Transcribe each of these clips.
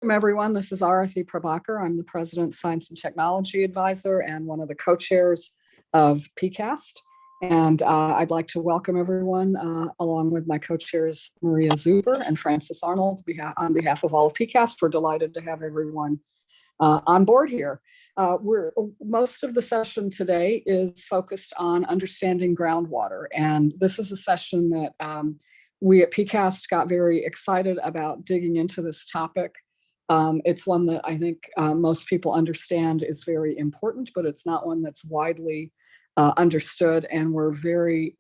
Welcome, everyone. This is Arathi Prabhakar. I'm the President Science and Technology Advisor and one of the co-chairs of PCAST. And I'd like to welcome everyone along with my co-chairs, Maria Zuber and Francis Arnold. On behalf of all of PCAST, we're delighted to have everyone on board here. Most of the session today is focused on understanding groundwater. And this is a session that we at PCAST got very excited about digging into this topic. It's one that I think most people understand is very important, but it's not one that's widely understood. And we're very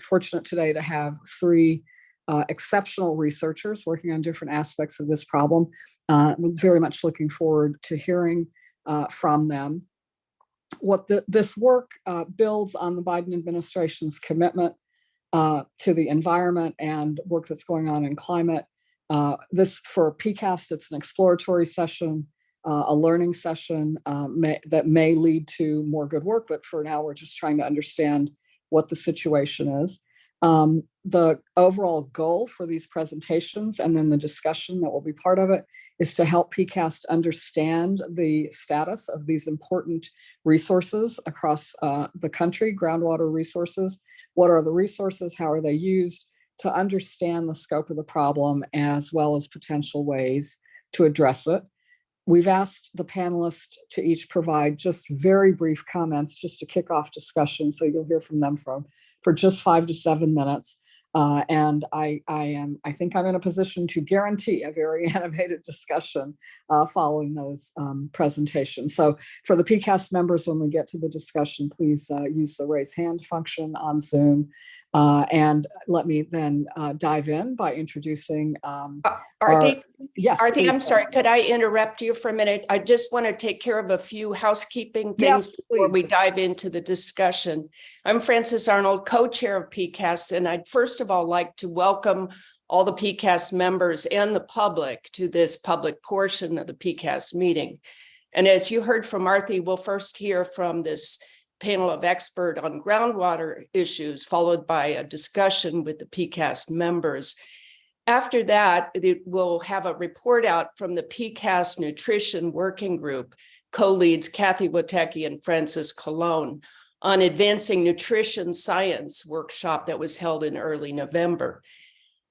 fortunate today to have three exceptional researchers working on different aspects of this problem. I'm very much looking forward to hearing from them. This work builds on the Biden administration's commitment to the environment and work that's going on in climate. This for PCAST, it's an exploratory session, a learning session that may lead to more good work, but for now we're just trying to understand what the situation is. The overall goal for these presentations and then the discussion that will be part of it is to help PCAST understand the status of these important resources across the country, groundwater resources. What are the resources? How are they used? To understand the scope of the problem as well as potential ways to address it. We've asked the panelists to each provide just very brief comments just to kick off discussion. So you'll hear from them for just 5 to 7 minutes. And I think I'm in a position to guarantee a very animated discussion following those presentations. So for the PCAST members, when we get to the discussion, please use the raise hand function on Zoom. And let me then dive in by introducing Arathi. Yes, Arathi, please. I'm sorry, could I interrupt you for a minute? I just want to take care of a few housekeeping things before we dive into the discussion. I'm Francis Arnold, co-chair of PCAST, and I'd first of all like to welcome all the PCAST members and the public to this public portion of the PCAST meeting. And as you heard from Arathi, we'll first hear from this panel of expert on groundwater issues, followed by a discussion with the PCAST members. After that, we'll have a report out from the PCAST Nutrition Working Group, co-leads Kathy Witecki and Francis Colon, on advancing nutrition science workshop that was held in early November.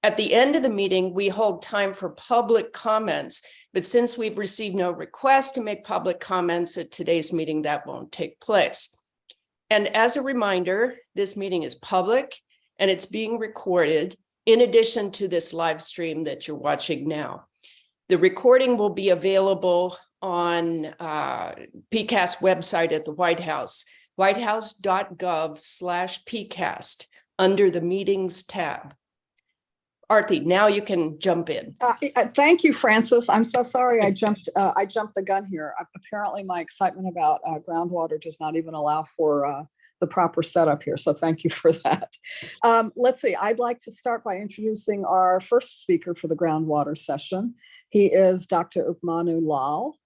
At the end of the meeting, we hold time for public comments, but since we've received no request to make public comments at today's meeting, that won't take place. And as a reminder, this meeting is public and it's being recorded in addition to this live stream that you're watching now. The recording will be available on PCAST website at the White House, whitehouse.gov/PCAST under the meetings tab. Arathi, now you can jump in. Thank you, Francis. I'm so sorry I jumped the gun here. Apparently my excitement about groundwater does not even allow for the proper setup here. So thank you for that. Let's see, I'd like to start by introducing our first speaker for the groundwater session. He is Dr. Upmanu Lal.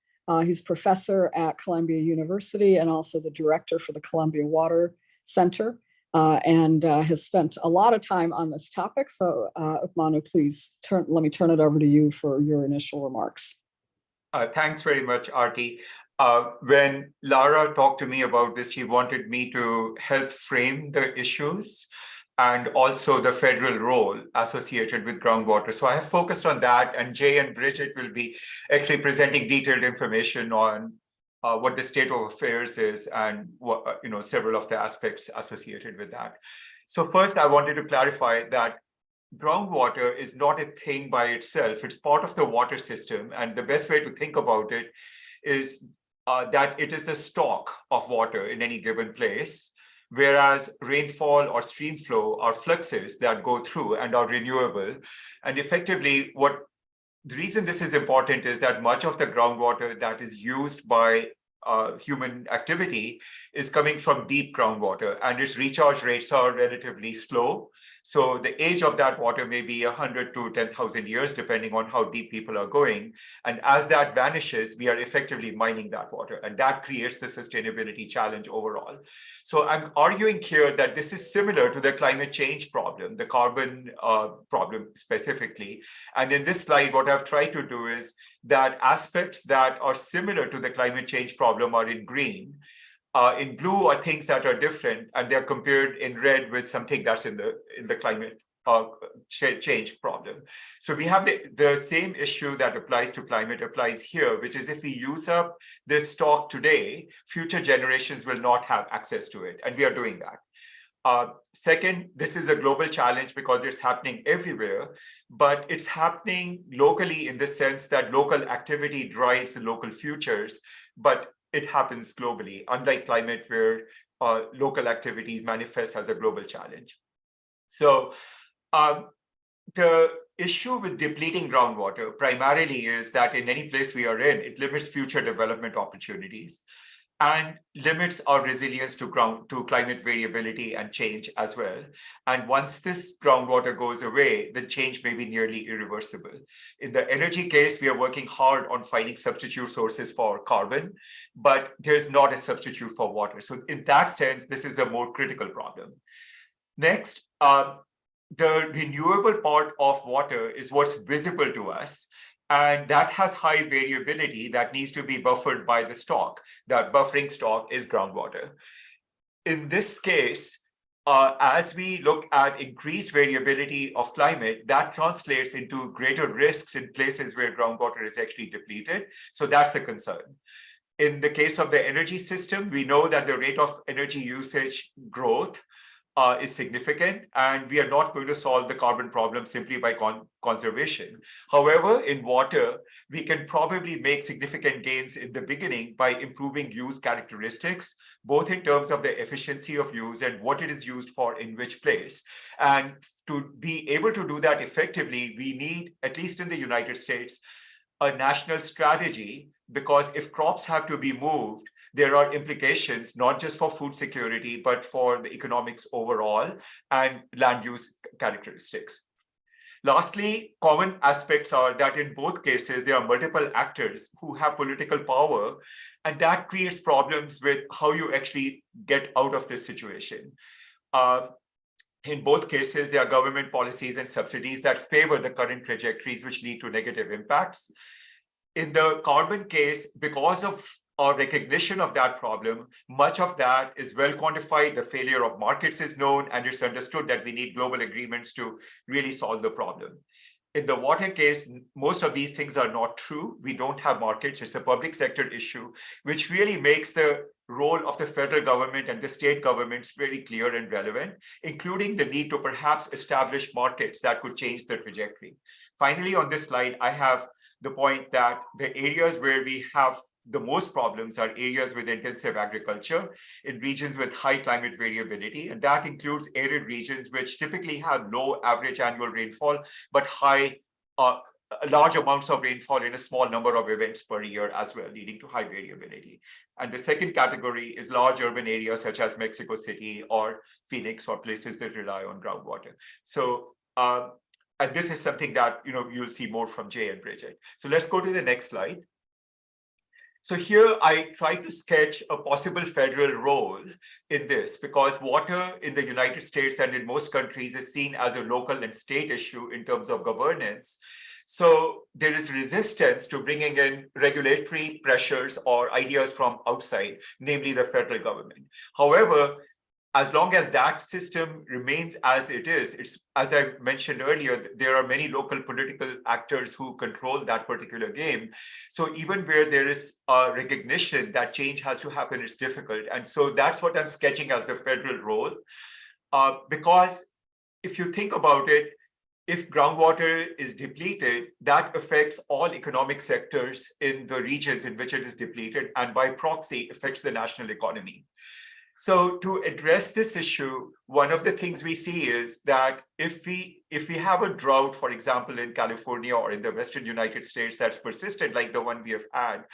He's professor at Columbia University and also the director for the Columbia Water Center. And has spent a lot of time on this topic. So Upmanu, please let me turn it over to you for your initial remarks. Thanks very much, Arti. When Lara talked to me about this, she wanted me to help frame the issues and also the federal role associated with groundwater. So I have focused on that, and Jay and Bridget will be actually presenting detailed information on what the state of affairs is and what, several of the aspects associated with that. So first, I wanted to clarify that groundwater is not a thing by itself. It's part of the water system. And the best way to think about it is that it is the stock of water in any given place, whereas rainfall or stream flow are fluxes that go through and are renewable. And effectively, the reason this is important is that much of the groundwater that is used by human activity is coming from deep groundwater, and its recharge rates are relatively slow. So the age of that water may be 100 to 10,000 years, depending on how deep people are going. And as that vanishes, we are effectively mining that water, and that creates the sustainability challenge overall. So I'm arguing here that this is similar to the climate change problem, the carbon problem specifically. And in this slide, what I've tried to do is that aspects that are similar to the climate change problem are in green. In blue are things that are different, and they're compared in red with something that's in the climate change problem. So we have the same issue that applies to climate applies here, which is if we use up this stock today, future generations will not have access to it, and we are doing that. Second, this is a global challenge because it's happening everywhere, but it's happening locally in the sense that local activity drives the local futures, but it happens globally, unlike climate where local activities manifest as a global challenge. So the issue with depleting groundwater primarily is that in any place we are in, it limits future development opportunities and limits our resilience to climate variability and change as well. And once this groundwater goes away, the change may be nearly irreversible. In the energy case, we are working hard on finding substitute sources for carbon, but there's not a substitute for water. So in that sense, this is a more critical problem. Next, the renewable part of water is what's visible to us. And that has high variability that needs to be buffered by the stock. That buffering stock is groundwater. In this case, as we look at increased variability of climate, that translates into greater risks in places where groundwater is actually depleted. So that's the concern. In the case of the energy system, we know that the rate of energy usage growth is significant, and we are not going to solve the carbon problem simply by conservation. However, in water, we can probably make significant gains in the beginning by improving use characteristics, both in terms of the efficiency of use and what it is used for in which place. And to be able to do that effectively, we need, at least in the United States, a national strategy, because if crops have to be moved, there are implications not just for food security, but for the economics overall and land use characteristics. Lastly, common aspects are that in both cases, there are multiple actors who have political power, and that creates problems with how you actually get out of this situation. In both cases, there are government policies and subsidies that favor the current trajectories, which lead to negative impacts. In the carbon case, because of our recognition of that problem, much of that is well quantified. The failure of markets is known, and it's understood that we need global agreements to really solve the problem. In the water case, most of these things are not true. We don't have markets. It's a public sector issue, which really makes the role of the federal government and the state governments very clear and relevant, including the need to perhaps establish markets that could change the trajectory. Finally, on this slide, I have the point that the areas where we have the most problems are areas with intensive agriculture in regions with high climate variability, and that includes arid regions which typically have low average annual rainfall, but large amounts of rainfall in a small number of events per year as well, leading to high variability. And the second category is large urban areas such as Mexico City or Phoenix, or places that rely on groundwater. So, and this is something that you'll see more from Jay and Bridget. So let's go to the next slide. So here I try to sketch a possible federal role in this, because water in the United States and in most countries is seen as a local and state issue in terms of governance. So there is resistance to bringing in regulatory pressures or ideas from outside, namely the federal government. However, as long as that system remains as it is, it's, as I mentioned earlier, there are many local political actors who control that particular game. So even where there is a recognition that change has to happen, it's difficult. And so that's what I'm sketching as the federal role. Because if you think about it, if groundwater is depleted, that affects all economic sectors in the regions in which it is depleted, and by proxy affects the national economy. So to address this issue, one of the things we see is that if we have a drought, for example, in California or in the Western United States that's persistent like the one we have had,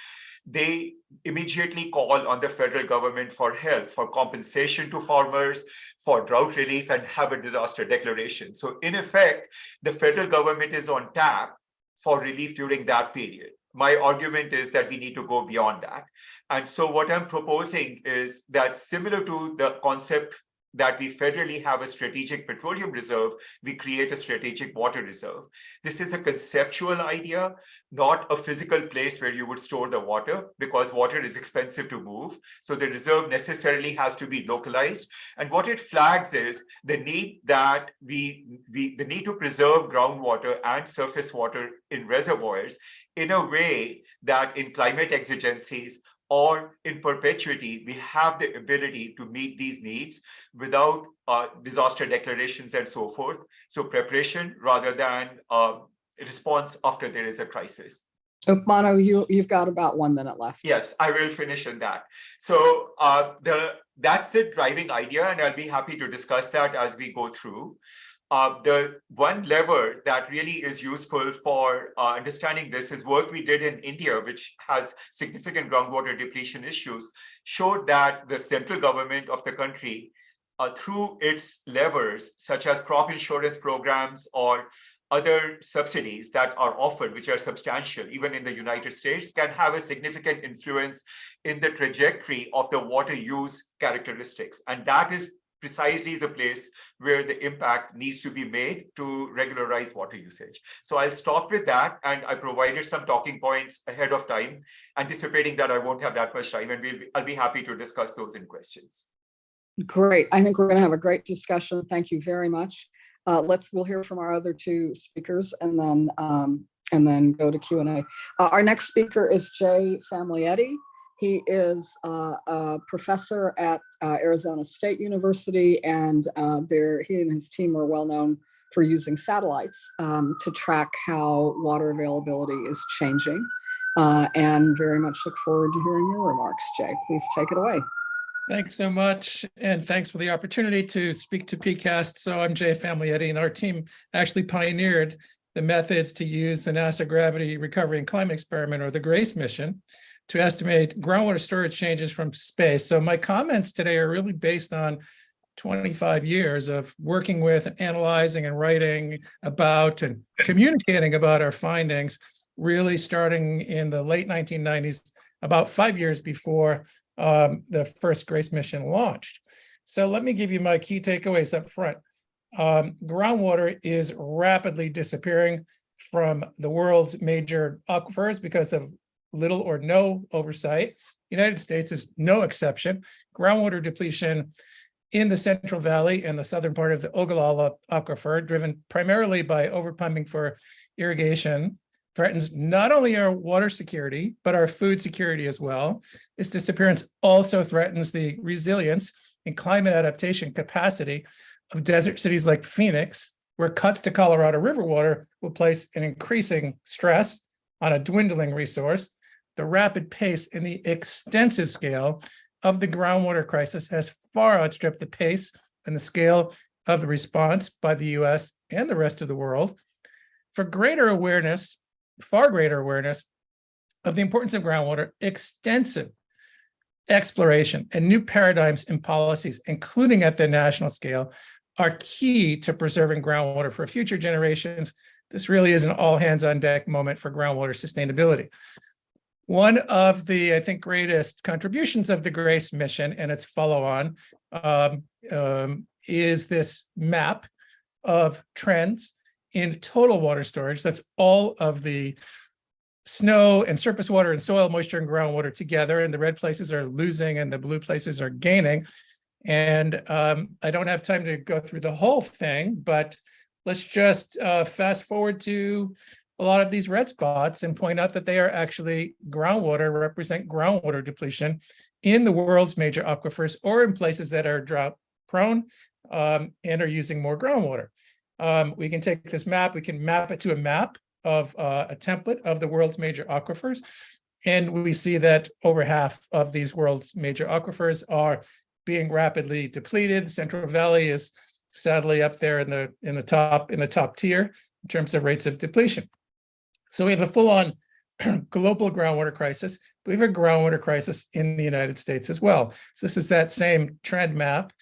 they immediately call on the federal government for help, for compensation to farmers, for drought relief, and have a disaster declaration. So in effect, the federal government is on tap for relief during that period. My argument is that we need to go beyond that. And so what I'm proposing is that, similar to the concept that we federally have a strategic petroleum reserve, we create a strategic water reserve. This is a conceptual idea, not a physical place where you would store the water, because water is expensive to move. So the reserve necessarily has to be localized. And what it flags is the need that the need to preserve groundwater and surface water in reservoirs in a way that in climate exigencies or in perpetuity, we have the ability to meet these needs without disaster declarations and so forth. So preparation rather than response after there is a crisis. Mano, you've got about 1 minute left. Yes, I will finish on that. So that's the driving idea, and I'll be happy to discuss that as we go through. The one lever that really is useful for understanding this is work we did in India, which has significant groundwater depletion issues, showed that the central government of the country, through its levers, such as crop insurance programs or other subsidies that are offered, which are substantial, even in the United States, can have a significant influence in the trajectory of the water use characteristics. And that is precisely the place where the impact needs to be made to regularize water usage. So I'll stop with that, and I provided some talking points ahead of time, anticipating that I won't have that much time, and I'll be happy to discuss those in questions. Great. I think we're going to have a great discussion. Thank you very much. We'll hear from our other two speakers, and then go to Q&A. Our next speaker is Jay Familietti. He is a professor at Arizona State University, and he and his team are well known for using satellites to track how water availability is changing. And very much look forward to hearing your remarks, Jay. Please take it away. Thanks so much, and thanks for the opportunity to speak to PCAST. So I'm Jay Familietti, and our team actually pioneered the methods to use the NASA Gravity Recovery and Climate Experiment, or the GRACE mission, to estimate groundwater storage changes from space. So my comments today are really based on 25 years of working with and analyzing and writing about and communicating about our findings, really starting in the late 1990s, about 5 years before the first GRACE mission launched. So let me give you my key takeaways up front. Groundwater is rapidly disappearing from the world's major aquifers because of little or no oversight. The United States is no exception. Groundwater depletion in the Central Valley and the southern part of the Ogallala Aquifer, driven primarily by overpumping for irrigation, threatens not only our water security, but our food security as well. This disappearance also threatens the resilience and climate adaptation capacity of desert cities like Phoenix, where cuts to Colorado River water will place an increasing stress on a dwindling resource. The rapid pace and the extensive scale of the groundwater crisis has far outstripped the pace and the scale of the response by the US and the rest of the world. For far greater awareness of the importance of groundwater, extensive exploration and new paradigms and policies, including at the national scale, are key to preserving groundwater for future generations. This really is an all hands on deck moment for groundwater sustainability. One of the, I think, greatest contributions of the GRACE mission and its follow-on is this map of trends in total water storage. That's all of the snow and surface water and soil moisture and groundwater together, and the red places are losing and the blue places are gaining. And I don't have time to go through the whole thing, but let's just fast forward to a lot of these red spots and point out that they are actually represent groundwater depletion in the world's major aquifers or in places that are drought prone and are using more groundwater. We can take this map, we can map it to a map of a template of the world's major aquifers. And we see that over half of these world's major aquifers are being rapidly depleted. Central Valley is sadly up there in the top tier in terms of rates of depletion. So we have a full-on global groundwater crisis. We have a groundwater crisis in the United States as well. So this is that same trend map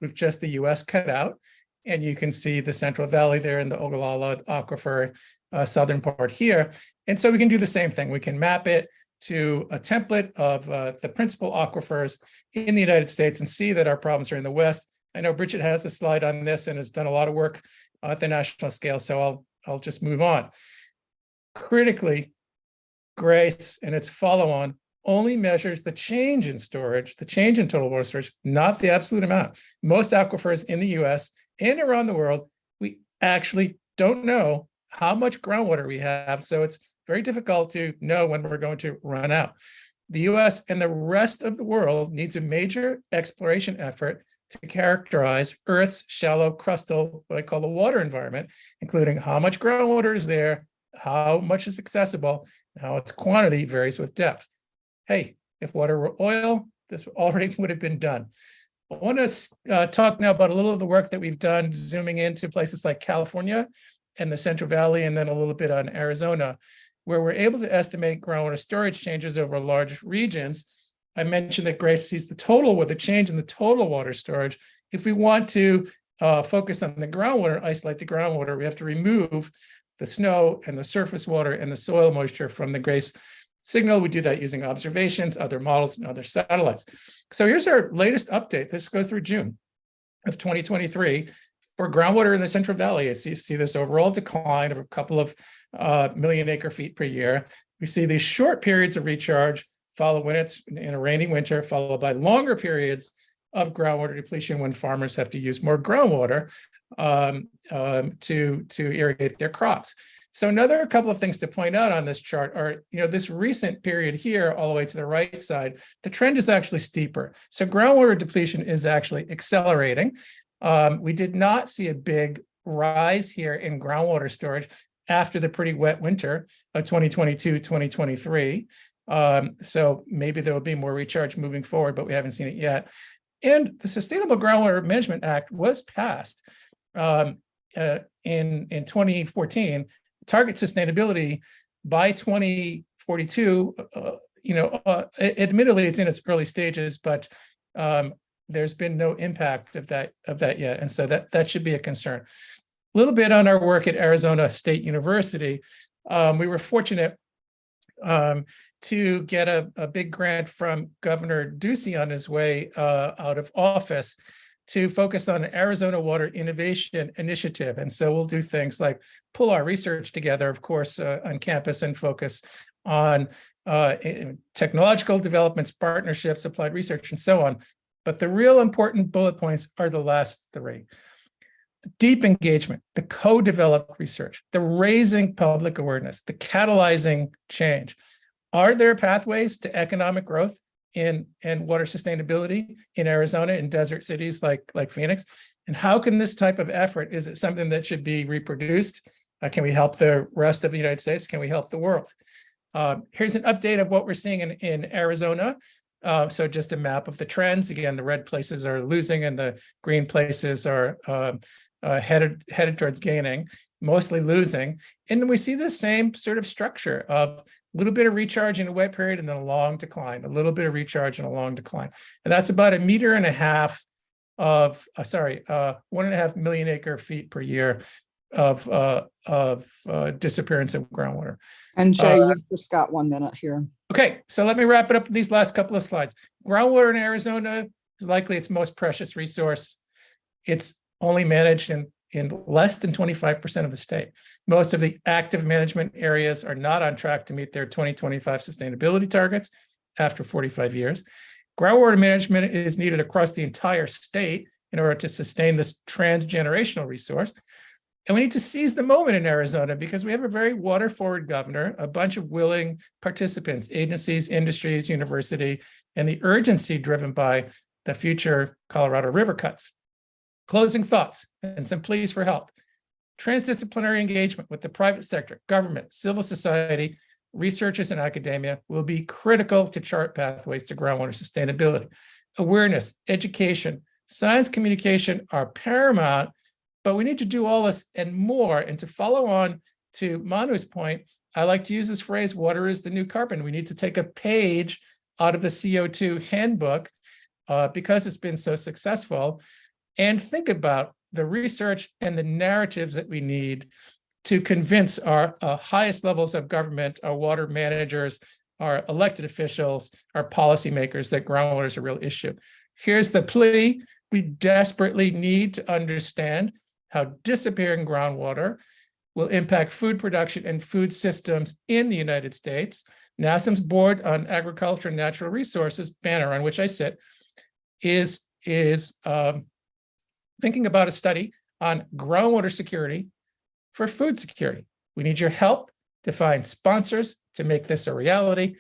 with just the US cut out. And you can see the Central Valley there in the Ogallala Aquifer, southern part here. And so we can do the same thing. We can map it to a template of the principal aquifers in the United States and see that our problems are in the West. I know Bridget has a slide on this and has done a lot of work at the national scale, so I'll just move on. Critically, GRACE and its follow-on only measures the change in storage, the change in total water storage, not the absolute amount. Most aquifers in the US and around the world, we actually don't know how much groundwater we have, so it's very difficult to know when we're going to run out. The US and the rest of the world needs a major exploration effort to characterize Earth's shallow crustal, what I call the water environment, including how much groundwater is there, how much is accessible, and how its quantity varies with depth. Hey, if water were oil, this already would have been done. I want to talk now about a little of the work that we've done, zooming into places like California and the Central Valley, and then a little bit on Arizona, where we're able to estimate groundwater storage changes over large regions. I mentioned that GRACE sees the total with a change in the total water storage. If we want to focus on the groundwater, isolate the groundwater, we have to remove the snow and the surface water and the soil moisture from the GRACE signal. We do that using observations, other models, and other satellites. So here's our latest update. This goes through June of 2023 for groundwater in the Central Valley. You see this overall decline of a couple of million acre feet per year. We see these short periods of recharge followed when it's in a rainy winter, followed by longer periods of groundwater depletion when farmers have to use more groundwater to irrigate their crops. So another couple of things to point out on this chart are, this recent period here, all the way to the right side, the trend is actually steeper. So groundwater depletion is actually accelerating. We did not see a big rise here in groundwater storage after the pretty wet winter of 2022, 2023. So maybe there will be more recharge moving forward, but we haven't seen it yet. And the Sustainable Groundwater Management Act was passed in 2014. Target sustainability by 2042. Admittedly, it's in its early stages, but there's been no impact of that yet, and so that should be a concern. A little bit on our work at Arizona State University. We were fortunate to get a big grant from Governor Ducey on his way out of office to focus on Arizona Water Innovation Initiative. And so we'll do things like pull our research together, of course, on campus and focus on technological developments, partnerships, applied research, and so on. But the real important bullet points are the last three. Deep engagement, the co-developed research, the raising public awareness, the catalyzing change. Are there pathways to economic growth in water sustainability in Arizona, in desert cities like Phoenix? And how can this type of effort, is it something that should be reproduced? Can we help the rest of the United States? Can we help the world? Here's an update of what we're seeing in Arizona. So just a map of the trends. Again, the red places are losing and the green places are headed towards gaining, mostly losing. And then we see the same sort of structure of a little bit of recharge in a wet period and then a long decline, a little bit of recharge and a long decline. And that's about 1.5 meters of, 1.5 million acre feet per year of disappearance of groundwater. And Jay, you've just got 1 minute here. Okay, so let me wrap it up with these last couple of slides. Groundwater in Arizona is likely its most precious resource. It's only managed in less than 25% of the state. Most of the active management areas are not on track to meet their 2025 sustainability targets after 45 years. Groundwater management is needed across the entire state in order to sustain this transgenerational resource. And we need to seize the moment in Arizona because we have a very water forward governor, a bunch of willing participants, agencies, industries, university, and the urgency driven by the future Colorado River cuts. Closing thoughts and some pleas for help. Transdisciplinary engagement with the private sector, government, civil society, researchers, and academia will be critical to chart pathways to groundwater sustainability. awareness, education, science communication are paramount, but we need to do all this and more. And to follow on to Manu's point, I like to use this phrase, water is the new carbon. We need to take a page out of the CO2 handbook because it's been so successful, and think about the research and the narratives that we need to convince our highest levels of government, our water managers, our elected officials, our policymakers that groundwater is a real issue. Here's the plea. We desperately need to understand how disappearing groundwater will impact food production and food systems in the United States. NASAM's Board on Agriculture and Natural Resources, banner on which I sit, is thinking about a study on groundwater security for food security. We need your help to find sponsors to make this a reality.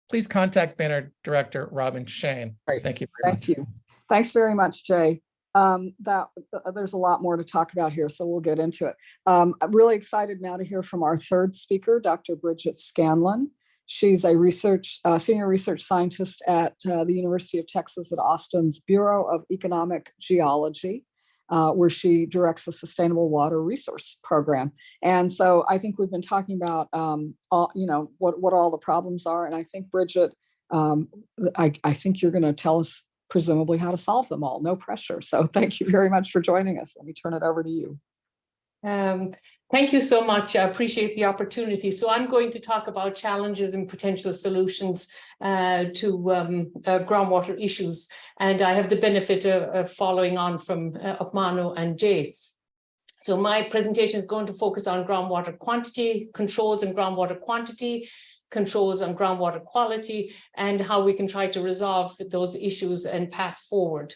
Please contact banner director Robin Shane. Great. Thank you very much. Thank you. Thanks very much, Jay. There's a lot more to talk about here, so we'll get into it. I'm really excited now to hear from our third speaker, Dr. Bridget Scanlon. She's a senior research scientist at the University of Texas at Austin's Bureau of Economic Geology, where she directs a sustainable water resource program. And so I think we've been talking about, what all the problems are. And I think, Bridget, I think you're going to tell us presumably how to solve them all. No pressure. So thank you very much for joining us. Let me turn it over to you. Thank you so much. I appreciate the opportunity. So I'm going to talk about challenges and potential solutions to groundwater issues. And I have the benefit of following on from Manu and Jay. So my presentation is going to focus on groundwater quantity, controls and groundwater quantity, controls on groundwater quality, and how we can try to resolve those issues and path forward.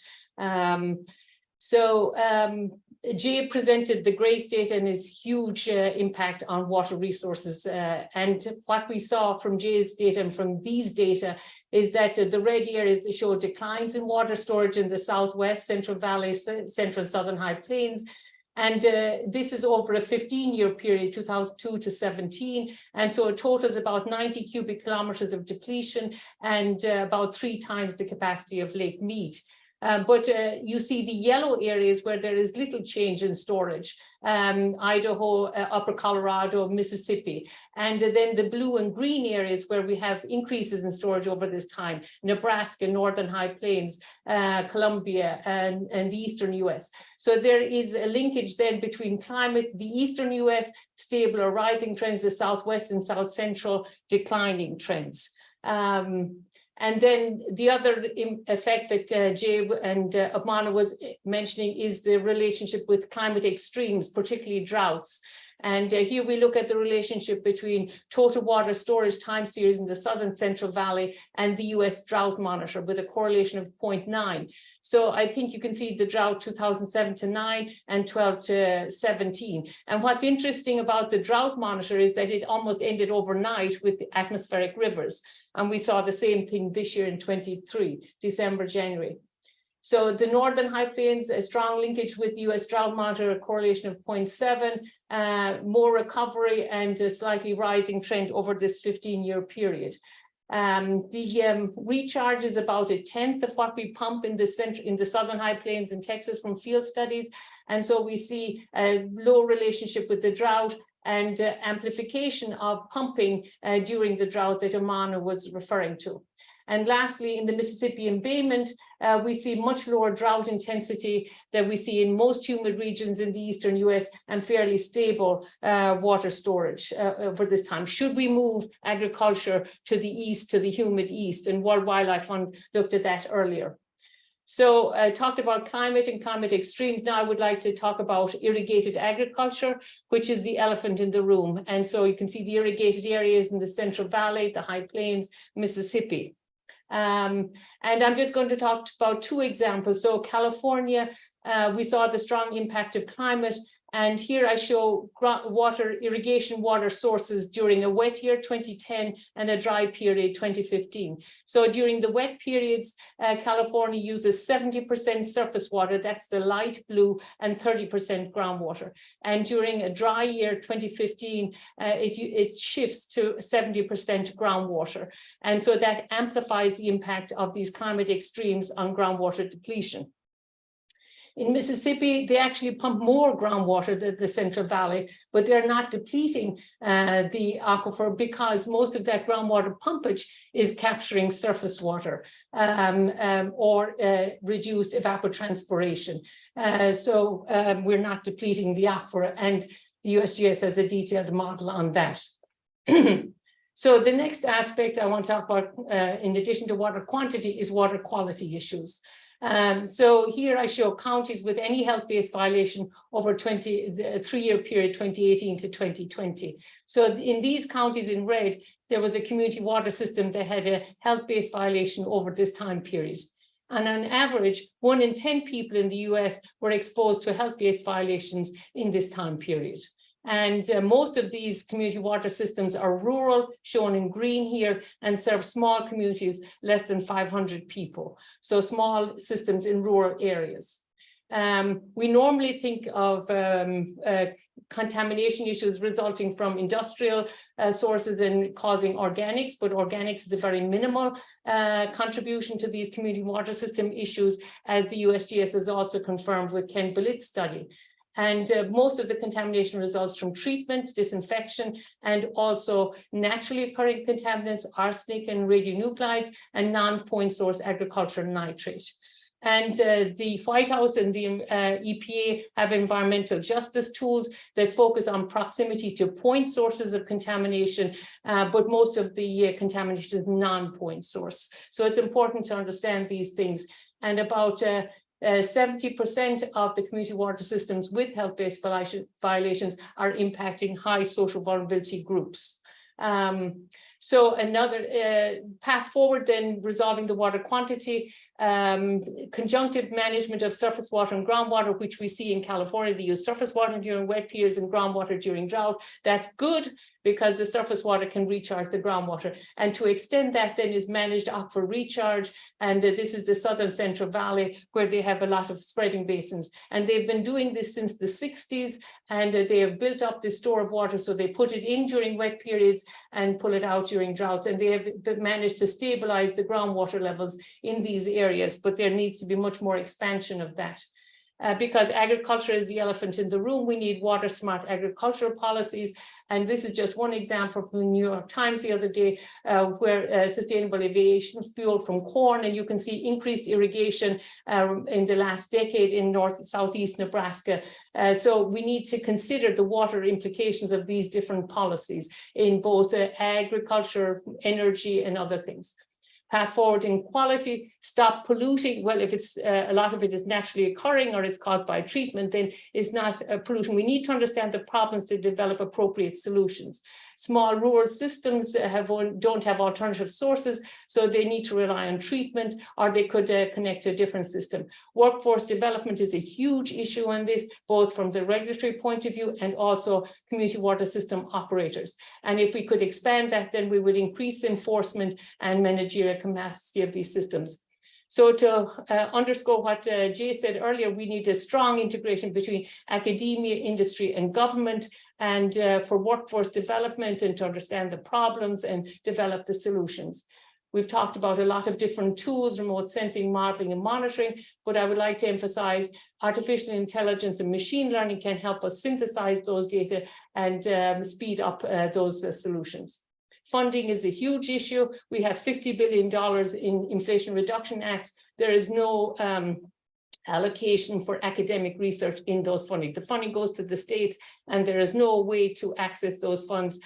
Jay presented the GRACE data and its huge impact on water resources. And what we saw from Jay's data and from these data is that the red areas show declines in water storage in the Southwest, Central Valley, Central Southern High Plains. And this is over a 15-year period, 2002 to 17. And so it totals about 90 cubic kilometers of depletion and about 3 times the capacity of Lake Mead. But you see the yellow areas where there is little change in storage, Idaho, Upper Colorado, Mississippi, and then the blue and green areas where we have increases in storage over this time, Nebraska, Northern High Plains, Columbia, and the Eastern US. So there is a linkage then between climate, the Eastern US, stable or rising trends, the Southwest and South Central declining trends. And then the other effect that Jay and Manu was mentioning is the relationship with climate extremes, particularly droughts. And here we look at the relationship between total water storage time series in the Southern Central Valley and the US drought monitor with a correlation of 0.9. So I think you can see the drought 2007 to 9 and 12 to 17. And what's interesting about the drought monitor is that it almost ended overnight with the atmospheric rivers. And we saw the same thing this year in 23, December, January. So the Northern High Plains, a strong linkage with the US drought monitor, a correlation of 0.7, more recovery and a slightly rising trend over this 15-year period. The recharge is about 1/10 of what we pump in the Southern High Plains in Texas from field studies. And so we see a low relationship with the drought and amplification of pumping during the drought that Manu was referring to. And lastly, in the Mississippi embayment, we see much lower drought intensity than we see in most humid regions in the Eastern US and fairly stable water storage over this time. Should we move agriculture to the east, to the humid east? And World Wildlife Fund looked at that earlier. So I talked about climate and climate extremes. Now I would like to talk about irrigated agriculture, which is the elephant in the room. And so you can see the irrigated areas in the Central Valley, the High Plains, Mississippi. And I'm just going to talk about 2 examples. So California, we saw the strong impact of climate And here I show irrigation water sources during a wet year, 2010, and a dry period, 2015. So during the wet periods, California uses 70% surface water, that's the light blue, and 30% groundwater. And during a dry year, 2015, it shifts to 70% groundwater. And so that amplifies the impact of these climate extremes on groundwater depletion. In Mississippi, they actually pump more groundwater than the Central Valley, but they're not depleting the aquifer because most of that groundwater pumpage is capturing surface water or reduced evapotranspiration. So we're not depleting the aquifer, and the USGS has a detailed model on that. So the next aspect I want to talk about, in addition to water quantity, is water quality issues. So here I show counties with any health-based violation over the 3-year period, 2018 to 2020. So in these counties in red, there was a community water system that had a health-based violation over this time period. And on average, 1 in 10 people in the US were exposed to health-based violations in this time period. And most of these community water systems are rural, shown in green here, and serve small communities, less than 500 people. So small systems in rural areas. We normally think of contamination issues resulting from industrial sources and causing organics, but organics is a very minimal contribution to these community water system issues, as the USGS has also confirmed with Ken Billit's study. And most of the contamination results from treatment, disinfection, and also naturally occurring contaminants, arsenic and radionuclides, and non-point source agricultural nitrate. And the White House and the EPA have environmental justice tools that focus on proximity to point sources of contamination, but most of the contamination is non-point source. So it's important to understand these things. And about 70% of the community water systems with health-based violations are impacting high social vulnerability groups. So another path forward then, resolving the water quantity, conjunctive management of surface water and groundwater, which we see in California. They use surface water during wet periods and groundwater during drought. That's good because the surface water can recharge the groundwater. And to extend that then is managed aquifer recharge. And this is the Southern Central Valley, where they have a lot of spreading basins. And they've been doing this since the 60s, and they have built up this store of water. So they put it in during wet periods and pull it out during droughts. And they have managed to stabilize the groundwater levels in these areas, but there needs to be much more expansion of that. Because agriculture is the elephant in the room, we need water smart agricultural policies. And this is just one example from the New York Times the other day, where sustainable aviation fuel from corn, and you can see increased irrigation in the last decade in southeast Nebraska. So we need to consider the water implications of these different policies in both agriculture, energy, and other things. Path forward in quality, stop polluting. Well, if it's a lot of it is naturally occurring or it's caused by treatment, then it's not pollution. We need to understand the problems to develop appropriate solutions. Small rural systems don't have alternative sources, so they need to rely on treatment, or they could connect to a different system. Workforce development is a huge issue on this, both from the regulatory point of view and also community water system operators. And if we could expand that, then we would increase enforcement and managerial capacity of these systems. So to underscore what Jay said earlier, we need a strong integration between academia, industry, and government, and for workforce development, and to understand the problems and develop the solutions. We've talked about a lot of different tools, remote sensing, modeling, and monitoring, but I would like to emphasize artificial intelligence and machine learning can help us synthesize those data and speed up those solutions. Funding is a huge issue. We have $50 billion in Inflation Reduction Act. There is no allocation for academic research in those funding. The funding goes to the states, and there is no way to access those funds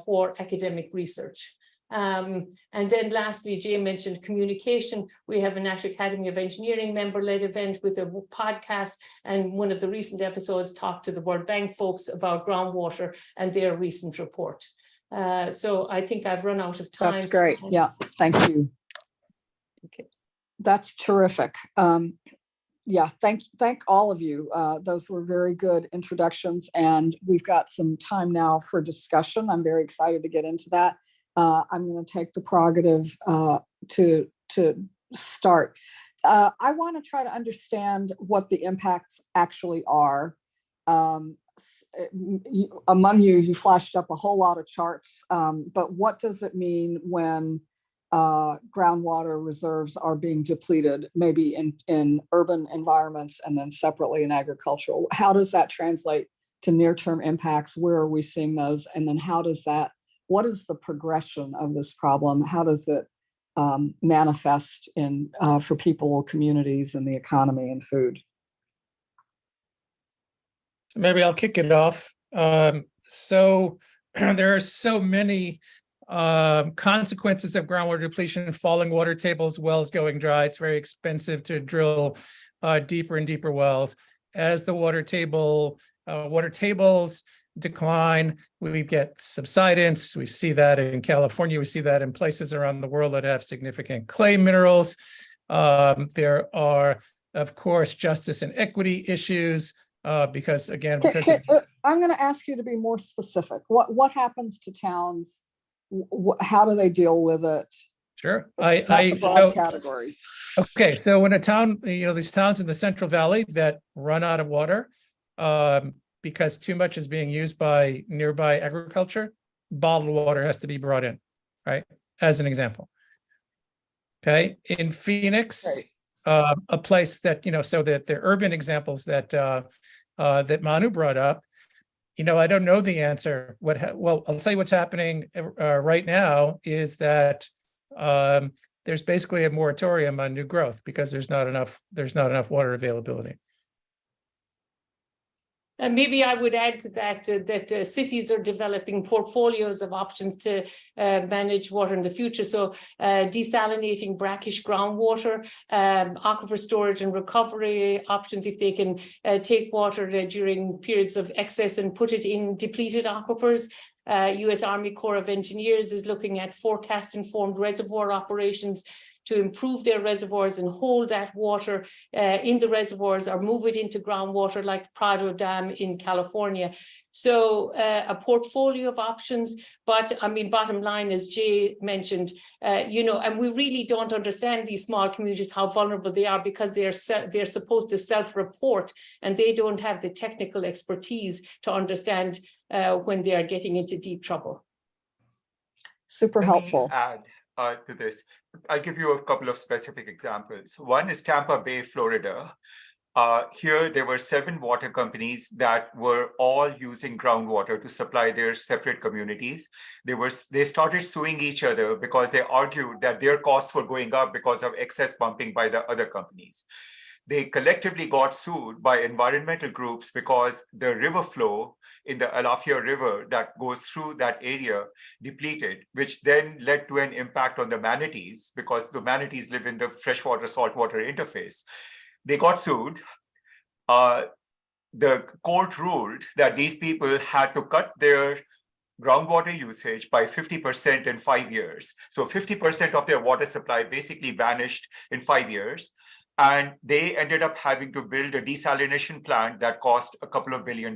for academic research. And then lastly, Jay mentioned communication. We have a National Academy of Engineering member-led event with a podcast, and one of the recent episodes talked to the World Bank folks about groundwater and their recent report. So I think I've run out of time. That's great. Yeah, thank you. Okay. That's terrific. Yeah, thank all of you. Those were very good introductions, and we've got some time now for discussion. I'm very excited to get into that. I'm going to take the prerogative to start. I want to try to understand what the impacts actually are. Among you, you flashed up a whole lot of charts, but what does it mean when groundwater reserves are being depleted, maybe in urban environments and then separately in agricultural? How does that translate to near-term impacts? Where are we seeing those? And then what is the progression of this problem? How does it manifest in for people, communities, and the economy and food? So maybe I'll kick it off. So there are so many consequences of groundwater depletion: falling water tables, wells going dry. It's very expensive to drill deeper and deeper wells. As the water tables decline, we get subsidence. We see that in California. We see that in places around the world that have significant clay minerals. There are, of course, justice and equity issues. Because again, I'm going to ask you to be more specific. What happens to towns? How do they deal with it? Sure. Category. Okay, so when a town, these towns in the Central Valley that run out of water because too much is being used by nearby agriculture, bottled water has to be brought in, right? As an example. Okay, in Phoenix. Right. A place that, so that the urban examples that that Manu brought up, I don't know the answer. Well, I'll tell you what's happening right now is that there's basically a moratorium on new growth because there's not enough water availability. And maybe I would add to that that cities are developing portfolios of options to manage water in the future. So desalinating brackish groundwater, aquifer storage and recovery options if they can take water during periods of excess and put it in depleted aquifers. U.S. Army Corps of Engineers is looking at forecast-informed reservoir operations to improve their reservoirs and hold that water in the reservoirs or move it into groundwater like Prado Dam in California. So a portfolio of options, but I mean, bottom line, as Jay mentioned, and we really don't understand these small communities, how vulnerable they are because they're supposed to self-report and they don't have the technical expertise to understand when they are getting into deep trouble. Super helpful. Add to this. I'll give you a couple of specific examples. One is Tampa Bay, Florida. Here, there were 7 water companies that were all using groundwater to supply their separate communities. They started suing each other because they argued that their costs were going up because of excess pumping by the other companies. They collectively got sued by environmental groups because the river flow in the Alafia River that goes through that area depleted, which then led to an impact on the manatees because the manatees live in the freshwater saltwater interface. They got sued. The court ruled that these people had to cut their groundwater usage by 50% in 5 years. So 50% of their water supply basically vanished in 5 years. And they ended up having to build a desalination plant that cost a couple of $1 billion.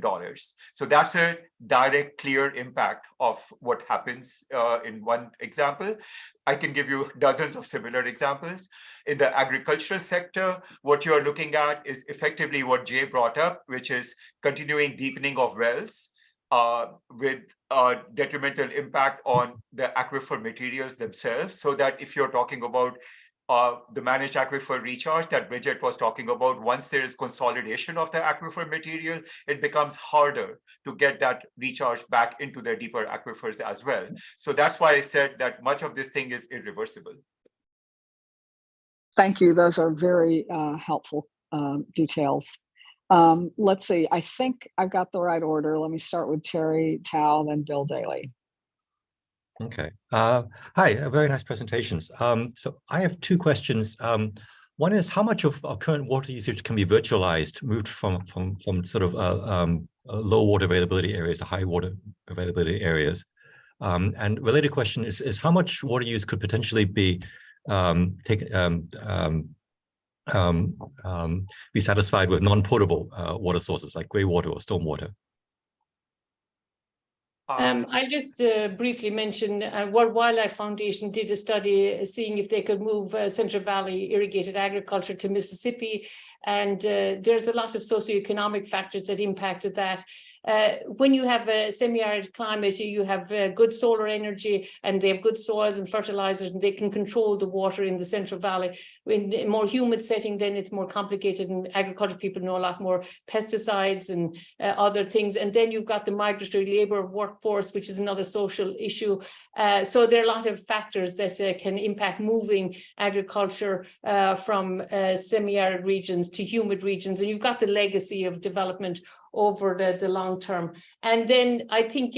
So that's a direct, clear impact of what happens in one example. I can give you dozens of similar examples. In the agricultural sector, what you're looking at is effectively what Jay brought up, which is continuing deepening of wells with detrimental impact on the aquifer materials themselves. So that if you're talking about the managed aquifer recharge that Bridget was talking about, once there is consolidation of the aquifer material, it becomes harder to get that recharge back into the deeper aquifers as well. So that's why I said that much of this thing is irreversible. Thank you. Those are very helpful details. Let's see. I think I've got the right order. Let me start with Terry Tao, then Bill Daly. Okay. Hi, very nice presentations. So I have 2 questions. One is how much of our current water usage can be virtualized, moved from sort of low water availability areas to high water availability areas? And related question is how much water use could potentially be be satisfied with non-potable water sources like grey water or stormwater? I'll just briefly mention World Wildlife Foundation did a study seeing if they could move Central Valley irrigated agriculture to Mississippi. And there's a lot of socioeconomic factors that impacted that. When you have a semi-arid climate, you have good solar energy and they have good soils and fertilizers, and they can control the water in the Central Valley. In a more humid setting, then it's more complicated, and agriculture people know a lot more pesticides and other things. And then you've got the migratory labor workforce, which is another social issue. So there are a lot of factors that can impact moving agriculture from semi-arid regions to humid regions. And you've got the legacy of development over the long term. And then I think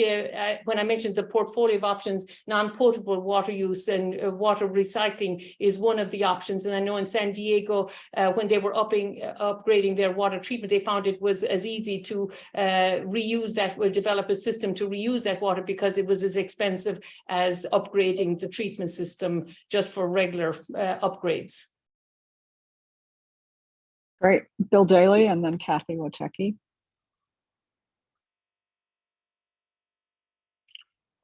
when I mentioned the portfolio of options, non-potable water use and water recycling is one of the options. And I know in San Diego, when they were upgrading their water treatment, they found it was as easy to reuse that, develop a system to reuse that water, because it was as expensive as upgrading the treatment system just for regular upgrades. Great. Bill Daly and then Kathy Wojcicki.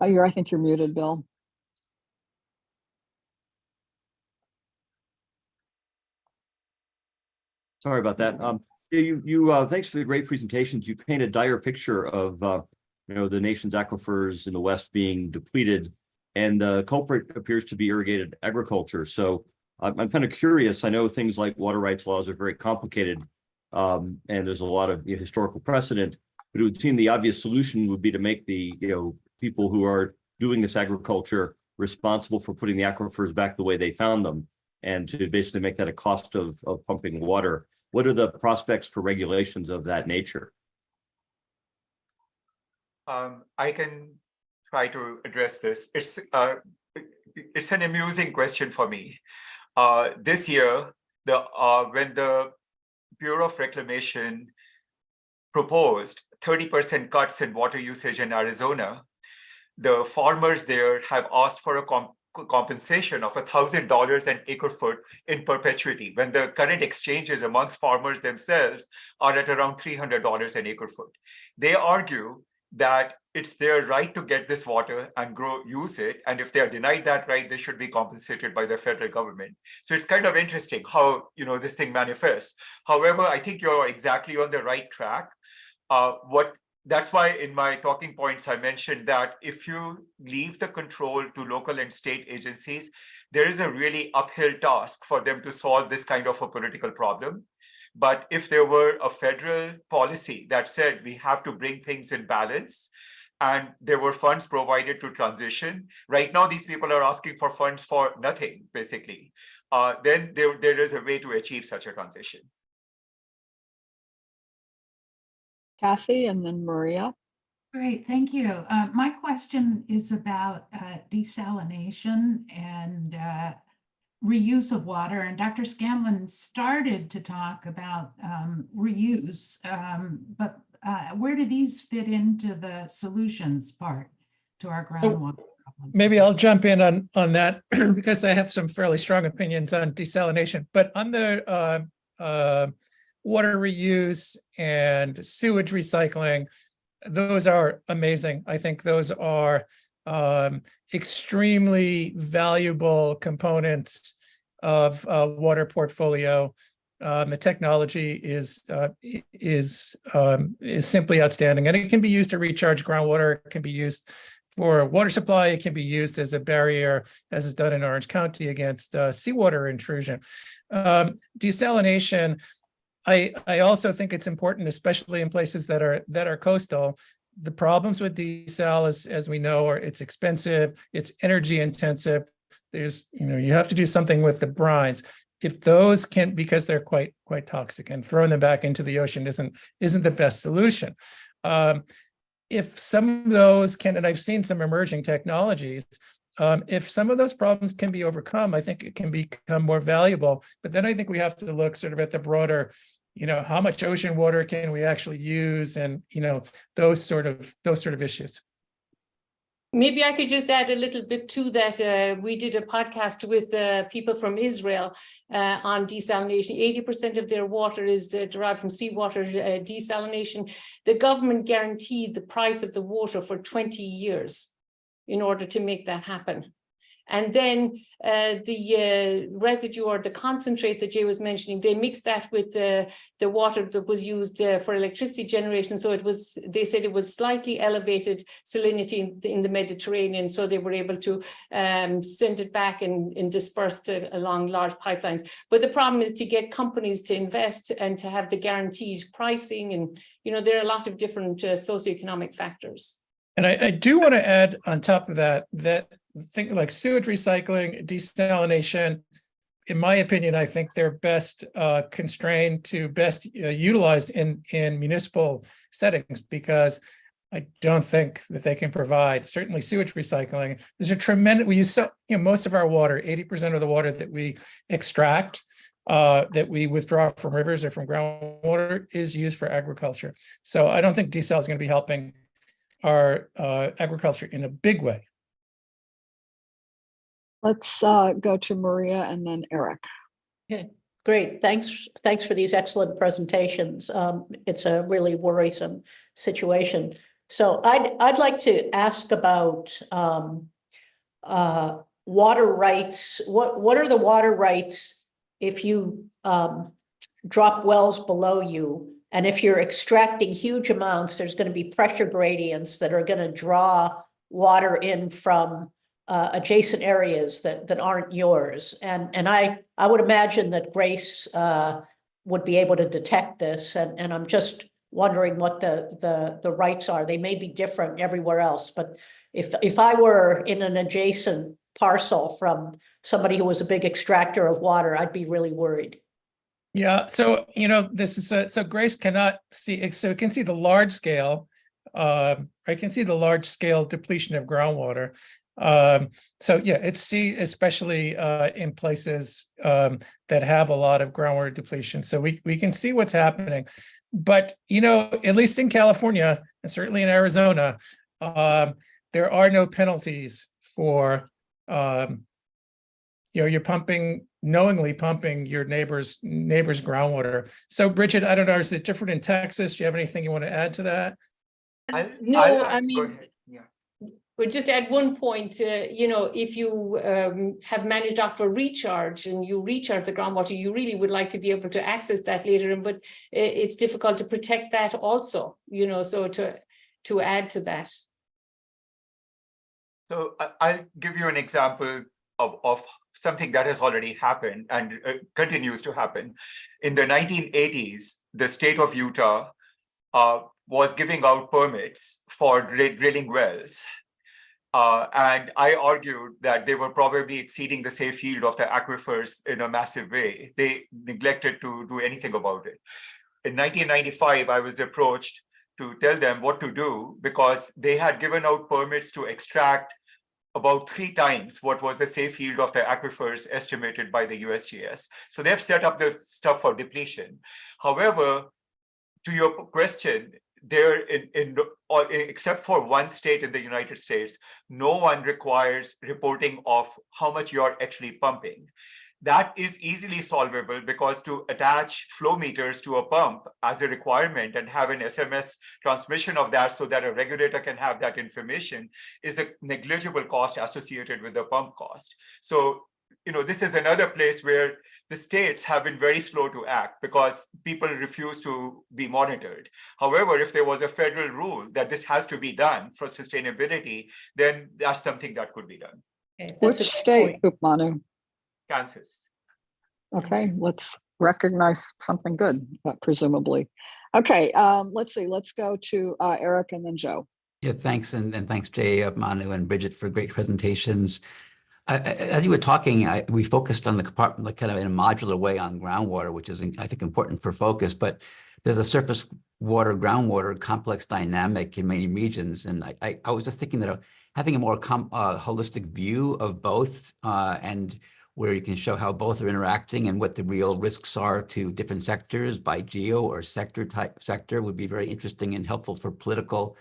I think you're muted, Bill. Sorry about that. Thanks for the great presentations. You paint a dire picture of the nation's aquifers in the West being depleted, and the culprit appears to be irrigated agriculture. So I'm kind of curious. I know things like water rights laws are very complicated, and there's a lot of historical precedent. But it would seem the obvious solution would be to make the people who are doing this agriculture responsible for putting the aquifers back the way they found them, and to basically make that a cost of pumping water. What are the prospects for regulations of that nature? I can try to address this. It's an amusing question for me. This year, when the Bureau of Reclamation proposed 30% cuts in water usage in Arizona, the farmers there have asked for a compensation of $1,000 an acre foot in perpetuity, when the current exchanges amongst farmers themselves are at around $300 an acre foot. They argue that it's their right to get this water and use it, and if they are denied that right, they should be compensated by the federal government. So it's kind of interesting how this thing manifests. However, I think you're exactly on the right track. That's why in my talking points, I mentioned that if you leave the control to local and state agencies, there is a really uphill task for them to solve this kind of a political problem. But if there were a federal policy that said we have to bring things in balance, and there were funds provided to transition, right now these people are asking for funds for nothing, basically, then there is a way to achieve such a transition. Kathy and then Maria. Great, thank you. My question is about desalination and reuse of water. And Dr. Scanlon started to talk about reuse, but where do these fit into the solutions part to our groundwater problem? Maybe I'll jump in on that because I have some fairly strong opinions on desalination. But on the water reuse and sewage recycling, those are amazing. I think those are extremely valuable components of water portfolio. The technology is simply outstanding, and it can be used to recharge groundwater. It can be used for water supply. It can be used as a barrier, as is done in Orange County, against seawater intrusion. Desalination, I also think it's important, especially in places that are coastal. The problems with desal, as we know, are it's expensive, it's energy intensive. There's, you have to do something with the brines. If those can, because they're quite toxic, and throwing them back into the ocean isn't the best solution. If some of those can, and I've seen some emerging technologies, if some of those problems can be overcome, I think it can become more valuable. But then I think we have to look sort of at the broader, how much ocean water can we actually use, and those sort of issues. Maybe I could just add a little bit to that. We did a podcast with people from Israel on desalination. 80% of their water is derived from seawater desalination. The government guaranteed the price of the water for 20 years in order to make that happen. And then the residue or the concentrate that Jay was mentioning, they mixed that with the water that was used for electricity generation. So it was, they said it was slightly elevated salinity in the Mediterranean. So they were able to send it back and disperse it along large pipelines. But the problem is to get companies to invest and to have the guaranteed pricing. And, you know, there are a lot of different socioeconomic factors. And I do want to add on top of that, think like sewage recycling, desalination, in my opinion, I think they're best constrained to best utilized in municipal settings, because I don't think that they can provide, certainly sewage recycling. There's a tremendous, we use, most of our water, 80% of the water that we extract, that we withdraw from rivers or from groundwater is used for agriculture. So I don't think desal is going to be helping our agriculture in a big way. Let's go to Maria and then Eric. Okay, great. Thanks for these excellent presentations. It's a really worrisome situation. So I'd like to ask about water rights. What are the water rights if you drop wells below you? And if you're extracting huge amounts, there's going to be pressure gradients that are going to draw water in from adjacent areas that aren't yours. And I would imagine that Grace would be able to detect this. And I'm just wondering what the rights are. They may be different everywhere else, but if I were in an adjacent parcel from somebody who was a big extractor of water, I'd be really worried. Yeah, so this is so Grace cannot see, so it can see the large scale. I can see the large scale depletion of groundwater. So yeah, it's especially in places that have a lot of groundwater depletion. So we can see what's happening. But at least in California and certainly in Arizona, there are no penalties for you're knowingly pumping your neighbor's groundwater. So Bridget, I don't know, is it different in Texas? Do you have anything you want to add to that? I mean, but just add one point, if you have managed aquifer recharge and you recharge the groundwater, you really would like to be able to access that later, but it's difficult to protect that also, so to add to that. So I'll give you an example of something that has already happened and continues to happen. In the 1980s, the state of Utah was giving out permits for drilling wells. And I argued that they were probably exceeding the safe yield of the aquifers in a massive way. They neglected to do anything about it. In 1995, I was approached to tell them what to do because they had given out permits to extract about 3 times what was the safe yield of the aquifers estimated by the USGS. So they've set up the stuff for depletion. However, to your question, there except for one state in the United States, no one requires reporting of how much you're actually pumping. That is easily solvable because to attach flow meters to a pump as a requirement and have an SMS transmission of that so that a regulator can have that information is a negligible cost associated with the pump cost. So, this is another place where the states have been very slow to act because people refuse to be monitored. However, if there was a federal rule that this has to be done for sustainability, then that's something that could be done. Okay, Which state, Manu? Kansas. Okay, let's recognize something good, presumably. Okay, let's see. Let's go to Eric and then Joe. Yeah, thanks. And thanks, Jay, Manu, and Bridget for great presentations. As you were talking, we focused on the compartment, like kind of in a modular way on groundwater, which is, I think, important for focus. But there's a surface water, groundwater complex dynamic in many regions. And I was just thinking that having a more holistic view of both and where you can show how both are interacting and what the real risks are to different sectors by geo or sector would be very interesting and helpful for political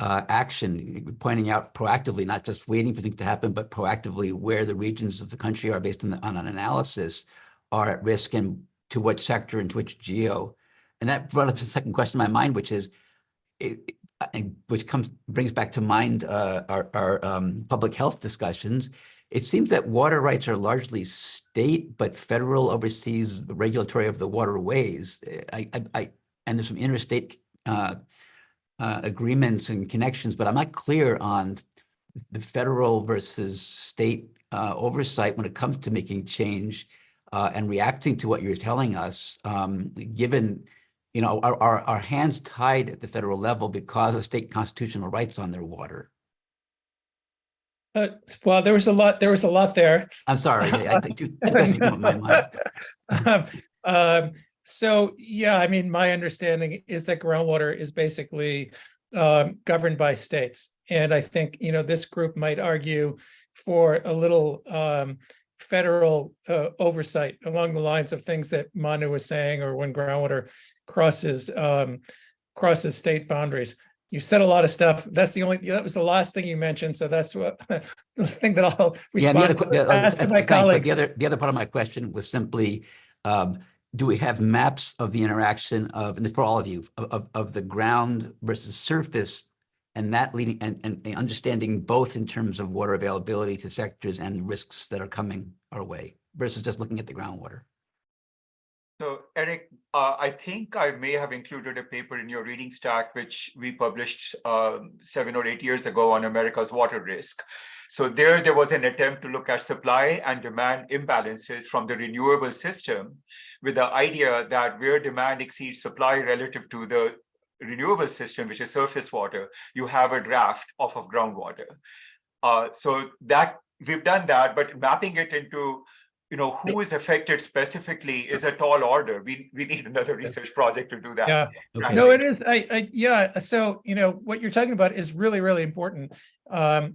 action, pointing out proactively, not just waiting for things to happen, but proactively where the regions of the country are based on an analysis are at risk and to which sector and to which geo. And that brought up the second question in my mind, which is, brings back to mind our public health discussions. It seems that water rights are largely state, but federal oversees regulatory of the waterways. And there's some interstate agreements and connections, but I'm not clear on the federal versus state oversight when it comes to making change and reacting to what you're telling us, given our hands tied at the federal level because of state constitutional rights on their water. Well, there was a lot there. I'm sorry, I think two questions came up in my mind. So yeah, I mean, my understanding is that groundwater is basically governed by states. And I think, this group might argue for a little federal oversight along the lines of things that Manu was saying, or when groundwater crosses state boundaries. You said a lot of stuff. That was the last thing you mentioned. So that's what the thing that I'll respond to my colleagues. But the other part of my question was simply, do we have maps of the interaction of, and for all of you, of the ground versus surface, and that leading and understanding both in terms of water availability to sectors and risks that are coming our way versus just looking at the groundwater? So Eric, I think I may have included a paper in your reading stack, which we published 7 or 8 years ago on America's water risk. So there was an attempt to look at supply and demand imbalances from the renewable system, with the idea that where demand exceeds supply relative to the renewable system, which is surface water, you have a draft off of groundwater. So that we've done that, but mapping it into who is affected specifically is a tall order. We need another research project to do that. Yeah, okay. No, it is. Yeah. So, what you're talking about is really, really important.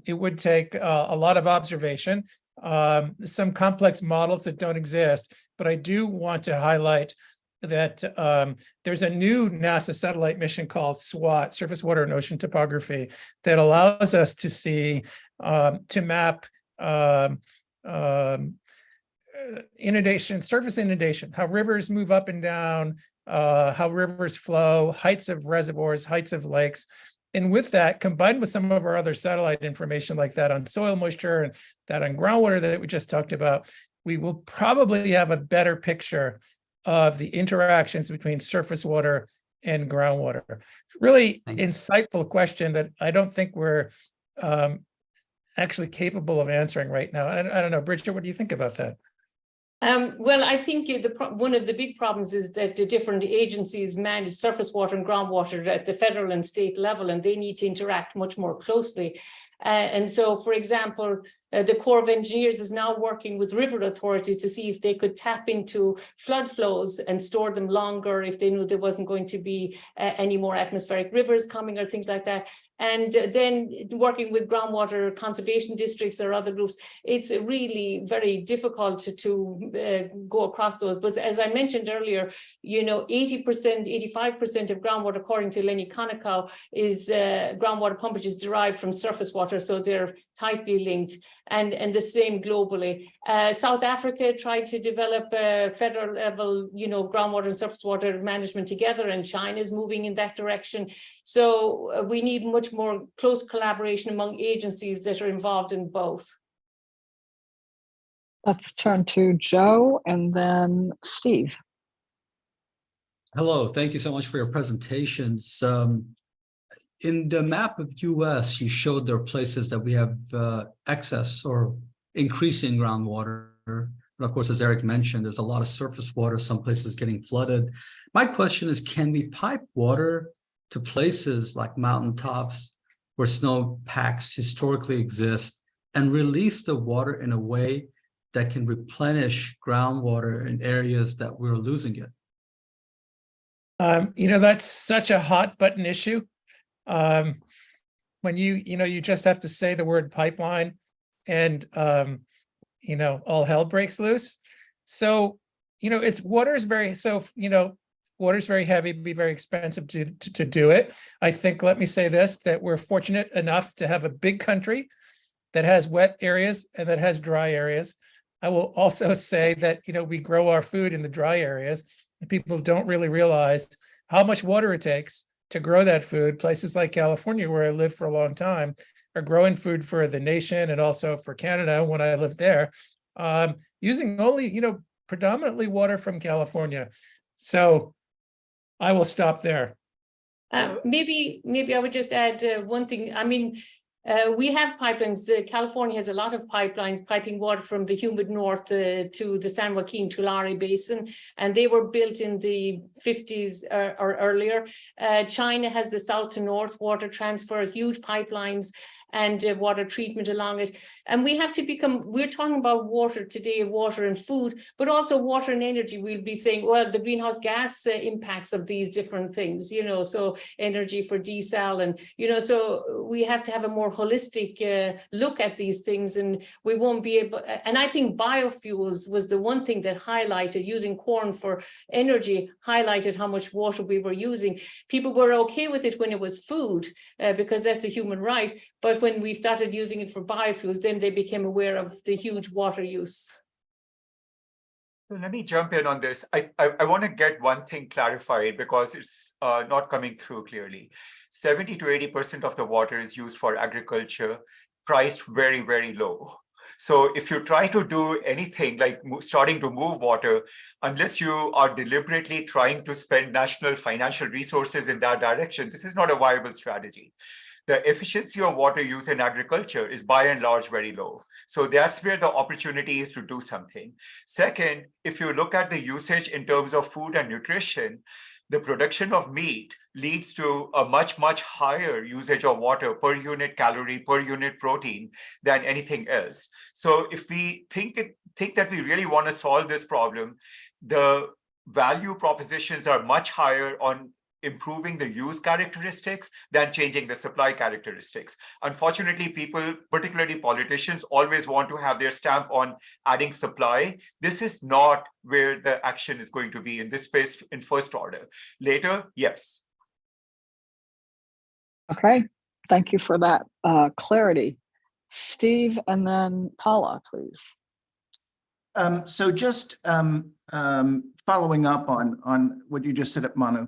It would take a lot of observation, some complex models that don't exist, but I do want to highlight that there's a new NASA satellite mission called SWOT, Surface Water and Ocean Topography, that allows us to see, to map inundation, surface inundation, how rivers move up and down, how rivers flow, heights of reservoirs, heights of lakes. And with that, combined with some of our other satellite information like that on soil moisture and that on groundwater that we just talked about, we will probably have a better picture of the interactions between surface water and groundwater. Really insightful question that I don't think we're actually capable of answering right now. I don't know, Bridget, what do you think about that? Well, I think one of the big problems is that the different agencies manage surface water and groundwater at the federal and state level, and they need to interact much more closely. And so, for example, the Corps of Engineers is now working with river authorities to see if they could tap into flood flows and store them longer if they knew there wasn't going to be any more atmospheric rivers coming or things like that. And then working with groundwater conservation districts or other groups, it's really very difficult to go across those. But as I mentioned earlier, 80%, 85% of groundwater, according to Lenny Konikow, is groundwater pumpage is derived from surface water, so they're tightly linked. And the same globally. South Africa tried to develop a federal level, groundwater and surface water management together, and China is moving in that direction. So we need much more close collaboration among agencies that are involved in both. Let's turn to Joe and then Steve. Hello, thank you so much for your presentations. In the map of US, you showed there are places that we have excess or increasing groundwater. And of course, as Eric mentioned, there's a lot of surface water, some places getting flooded. My question is, can we pipe water to places like mountaintops where snow packs historically exist and release the water in a way that can replenish groundwater in areas that we're losing it? That's such a hot button issue. When you just have to say the word pipeline and, all hell breaks loose. So, it's water is very, water is very heavy, it'd be very expensive to do it. I think, let me say this, that we're fortunate enough to have a big country that has wet areas and that has dry areas. I will also say that, we grow our food in the dry areas, and people don't really realize how much water it takes to grow that food. Places like California, where I lived for a long time, are growing food for the nation and also for Canada when I lived there, using only, predominantly water from California. So I will stop there. Maybe I would just add one thing. I mean, we have pipelines. California has a lot of pipelines piping water from the humid north to the San Joaquin Tulare Basin, and they were built in the 50s or earlier. China has the south to north water transfer, huge pipelines and water treatment along it. And we have to we're talking about water today, water and food, but also water and energy. We'll be saying, well, the greenhouse gas impacts of these different things, so energy for desal and, so we have to have a more holistic look at these things, and we won't be able, and I think biofuels was the one thing that highlighted, using corn for energy, highlighted how much water we were using. People were okay with it when it was food, because that's a human right, but when we started using it for biofuels, then they became aware of the huge water use. Let me jump in on this. I want to get one thing clarified because it's not coming through clearly. 70 to 80% of the water is used for agriculture, priced very, very low. So if you try to do anything like starting to move water, unless you are deliberately trying to spend national financial resources in that direction, this is not a viable strategy. The efficiency of water use in agriculture is by and large very low. So that's where the opportunity is to do something. Second, if you look at the usage in terms of food and nutrition, the production of meat leads to a much, much higher usage of water per unit calorie, per unit protein than anything else. So if we think that we really want to solve this problem, the value propositions are much higher on improving the use characteristics than changing the supply characteristics. Unfortunately, people, particularly politicians, always want to have their stamp on adding supply. This is not where the action is going to be in this space in first order. Later, yes. Okay, thank you for that clarity. Steve, and then Paula, please. So just following up on what you just said at Manu,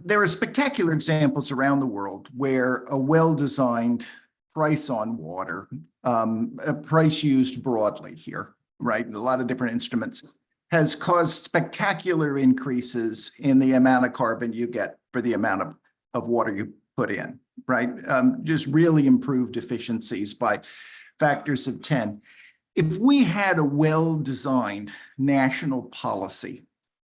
there are spectacular examples around the world where a well-designed price on water, a price used broadly here, right? A lot of different instruments, has caused spectacular increases in the amount of carbon you get for the amount of water you put in, right? Just really improved efficiencies by factors of 10. If we had a well-designed national policy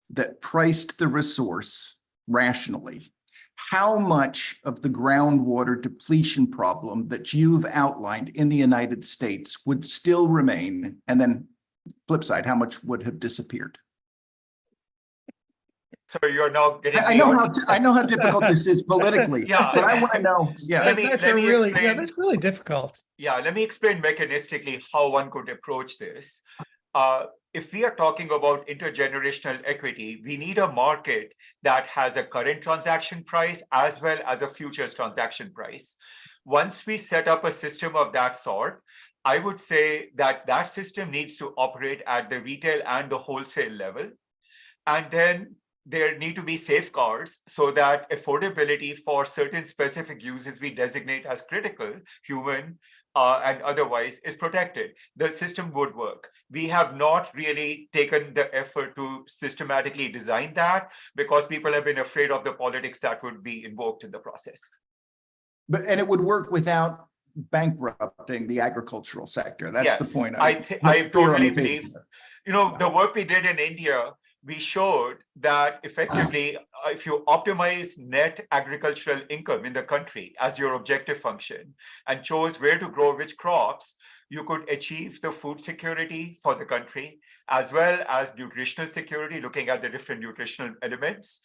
that priced the resource rationally, how much of the groundwater depletion problem that you've outlined in the United States would still remain? And then flip side, how much would have disappeared? So you're now getting. I know how difficult this is politically. Yeah, but I want to know. Yeah, let me explain. That's really difficult. Yeah, let me explain mechanistically how one could approach this. If we are talking about intergenerational equity, we need a market that has a current transaction price as well as a futures transaction price. Once we set up a system of that sort, I would say that that system needs to operate at the retail and the wholesale level. And then there need to be safeguards so that affordability for certain specific uses we designate as critical, human, and otherwise is protected. The system would work. We have not really taken the effort to systematically design that because people have been afraid of the politics that would be invoked in the process. And it would work without bankrupting the agricultural sector. That's yes, the point. I totally believe, the work we did in India, we showed that effectively, if you optimize net agricultural income in the country as your objective function and chose where to grow which crops, you could achieve the food security for the country, as well as nutritional security, looking at the different nutritional elements,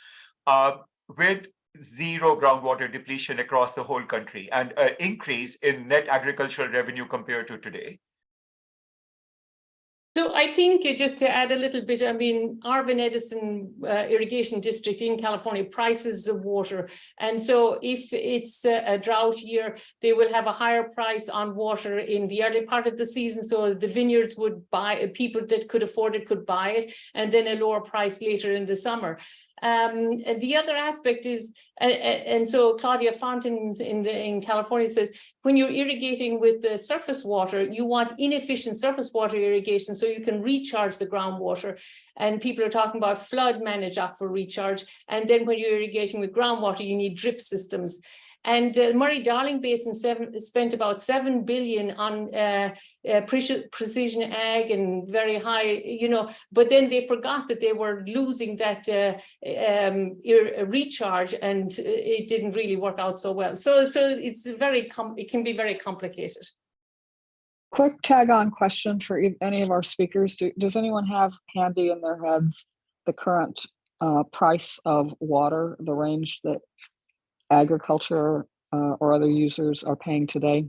with zero groundwater depletion across the whole country and an increase in net agricultural revenue compared to today. So I think just to add a little bit, I mean, Arvin Edison irrigation district in California prices the water. And so if it's a drought year, they will have a higher price on water in the early part of the season. So the vineyards would buy, people that could afford it could buy it, and then a lower price later in the summer. And the other aspect is, and so Claudia Fontaine in California says, when you're irrigating with the surface water, you want inefficient surface water irrigation so you can recharge the groundwater. And people are talking about flood managed aquifer recharge. And then when you're irrigating with groundwater, you need drip systems. And Murray-Darling Basin spent about $7 billion on precision ag and very high, you know, but then they forgot that they were losing that recharge, and it didn't really work out so well. So it's it can be very complicated. Quick tag on question for any of our speakers. Does anyone have handy in their heads the current price of water, the range that agriculture or other users are paying today?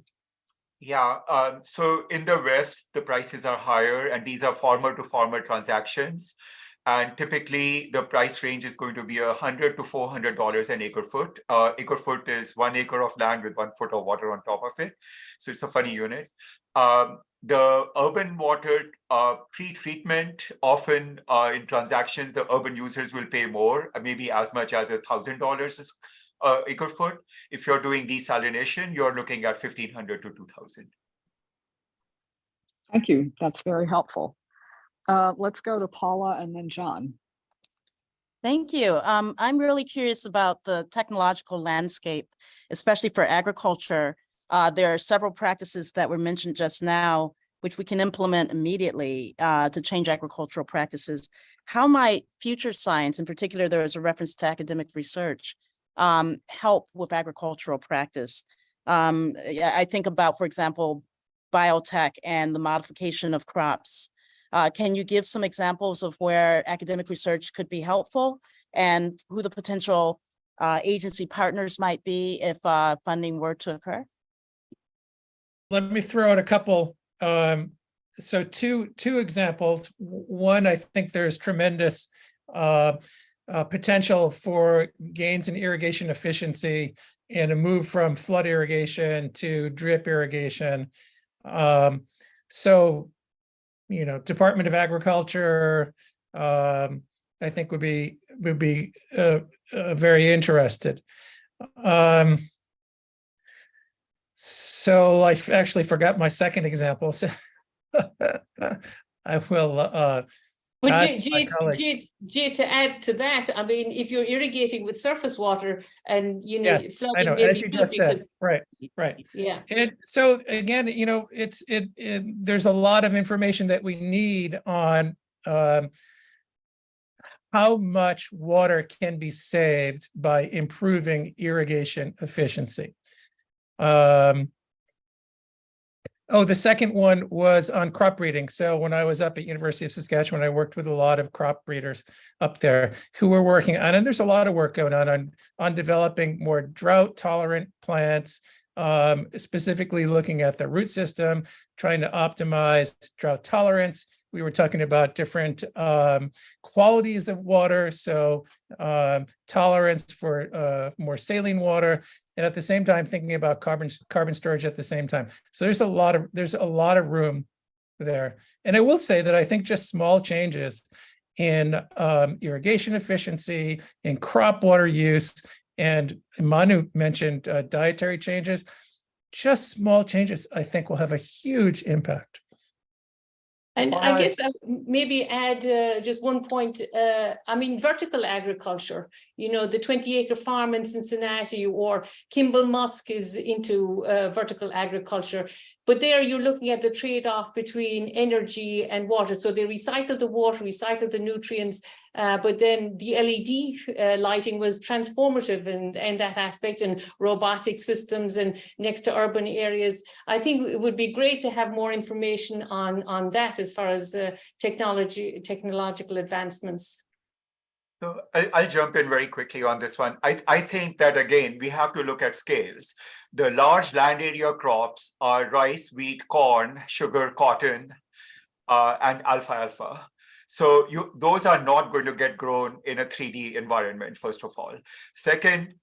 Yeah, so in the West, the prices are higher, and these are farmer to farmer transactions. And typically the price range is going to be $100 to $400 an acre foot. Acre foot is 1 acre of land with 1 foot of water on top of it. So it's a funny unit. The urban water pre-treatment, often in transactions, the urban users will pay more, maybe as much as $1,000 acre foot. If you're doing desalination, you're looking at $1,500 to $2,000. Thank you. That's very helpful. Let's go to Paula and then John. Thank you. I'm really curious about the technological landscape, especially for agriculture. There are several practices that were mentioned just now, which we can implement immediately to change agricultural practices. How might future science, in particular, there is a reference to academic research, help with agricultural practice? I think about, for example, biotech and the modification of crops. Can you give some examples of where academic research could be helpful and who the potential agency partners might be if funding were to occur? Let me throw out a couple. So two examples. One, I think there's tremendous potential for gains in irrigation efficiency and a move from flood irrigation to drip irrigation. So, you know, Department of Agriculture, I think would be very interested. So I actually forgot my second example. So I will. But Jay, to add to that, I mean, if you're irrigating with surface water and, you know, yes, flooding, I know, as you just said, right. Yeah. And so again, you know, there's a lot of information that we need on how much water can be saved by improving irrigation efficiency. Oh, the second one was on crop breeding. So when I was up at University of Saskatchewan, I worked with a lot of crop breeders up there who were working on, and there's a lot of work going on developing more drought tolerant plants, specifically looking at the root system, trying to optimize drought tolerance. We were talking about different qualities of water, so tolerance for more saline water, and at the same time thinking about carbon storage at the same time. So there's a lot of room there. And I will say that I think just small changes in irrigation efficiency, in crop water use, and Manu mentioned dietary changes. Just small changes, I think, will have a huge impact. And I guess maybe add just one point. I mean, vertical agriculture, you know, the 20-acre farm in Cincinnati, or Kimball Musk is into vertical agriculture. But there you're looking at the trade-off between energy and water. So they recycle the water, recycle the nutrients, but then the LED lighting was transformative in that aspect, and robotic systems and next to urban areas. I think it would be great to have more information on that as far as technological advancements. So I'll jump in very quickly on this one. I think that, again, we have to look at scales. The large land area crops are rice, wheat, corn, sugar, cotton. and alfalfa. So those are not going to get grown in a 3D environment, first of all. Second,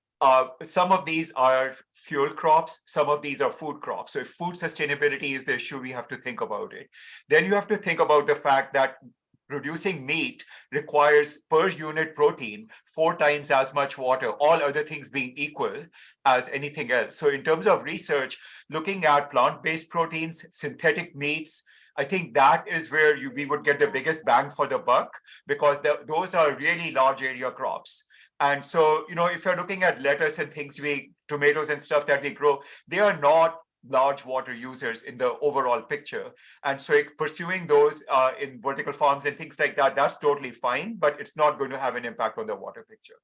some of these are fuel crops, some of these are food crops. So if food sustainability is the issue, we have to think about it. Then you have to think about the fact that producing meat requires per unit protein 4 times as much water, all other things being equal, as anything else. So in terms of research, looking at plant-based proteins, synthetic meats, I think that is where we would get the biggest bang for the buck, because those are really large area crops. And so, if you're looking at lettuce and things, tomatoes and stuff that we grow, they are not large water users in the overall picture. And so pursuing those in vertical farms and things like that, that's totally fine, but it's not going to have an impact on the water picture.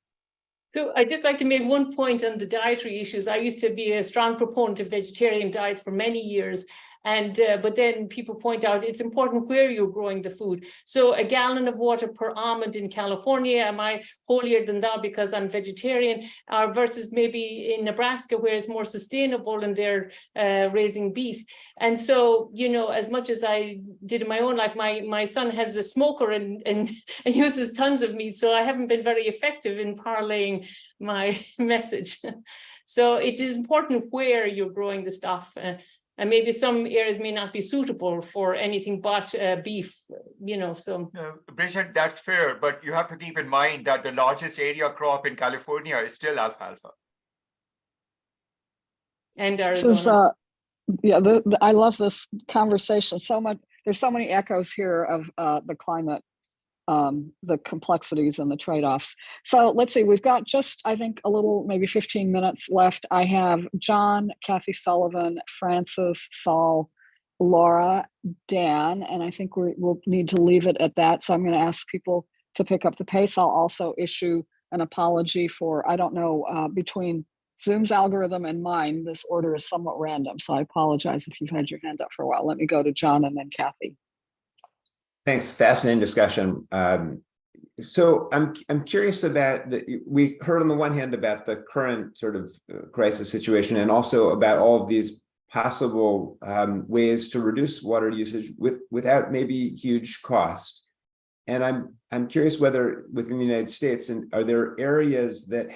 So I'd just like to make one point on the dietary issues. I used to be a strong proponent of vegetarian diet for many years. And but then people point out it's important where you're growing the food. So a gallon of water per almond in California, am I holier than thou because I'm vegetarian, versus maybe in Nebraska where it's more sustainable and they're raising beef. And so, as much as I did in my own life, my son has a smoker and uses tons of meat. So I haven't been very effective in parlaying my message. So it is important where you're growing the stuff. And maybe some areas may not be suitable for anything but beef, so. Bridget, that's fair, but you have to keep in mind that the largest area crop in California is still alfalfa. And Arizona. I love this conversation so much. There's so many echoes here of the climate, the complexities and the trade-offs. So let's see, we've got just, I think, a little, maybe 15 minutes left. I have John, Kathy Sullivan, Francis, Saul, Laura, Dan, and I think we'll need to leave it at that. So I'm going to ask people to pick up the pace. I'll also issue an apology for, I don't know, between Zoom's algorithm and mine, this order is somewhat random. So I apologize if you've had your hand up for a while. Let me go to John and then Kathy. Thanks, fascinating discussion. So I'm curious about we heard on the one hand about the current sort of crisis situation, and also about all of these possible ways to reduce water usage without maybe huge cost. And I'm curious whether within the United States, and are there areas that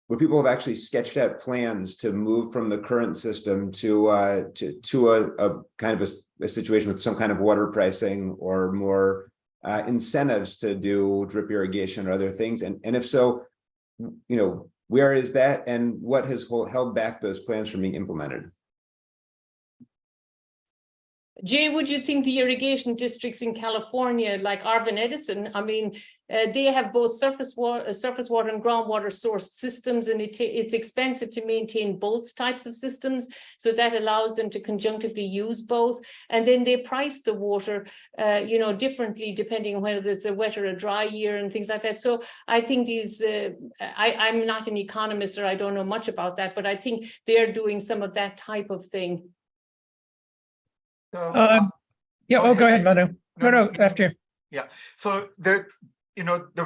where people have actually sketched out plans to move from the current system to a kind of a situation with some kind of water pricing or more incentives to do drip irrigation or other things? And if so, where is that, and what has held back those plans from being implemented? Jay, would you think the irrigation districts in California, like Arvin Edison, they have both surface water and groundwater sourced systems, and it's expensive to maintain both types of systems. So that allows them to conjunctively use both. And then they price the water, differently depending on whether it's a wet or a dry year and things like that. So I think I'm not an economist, or I don't know much about that, but I think they're doing some of that type of thing. So, go ahead, Manu. No, after. Yeah. So the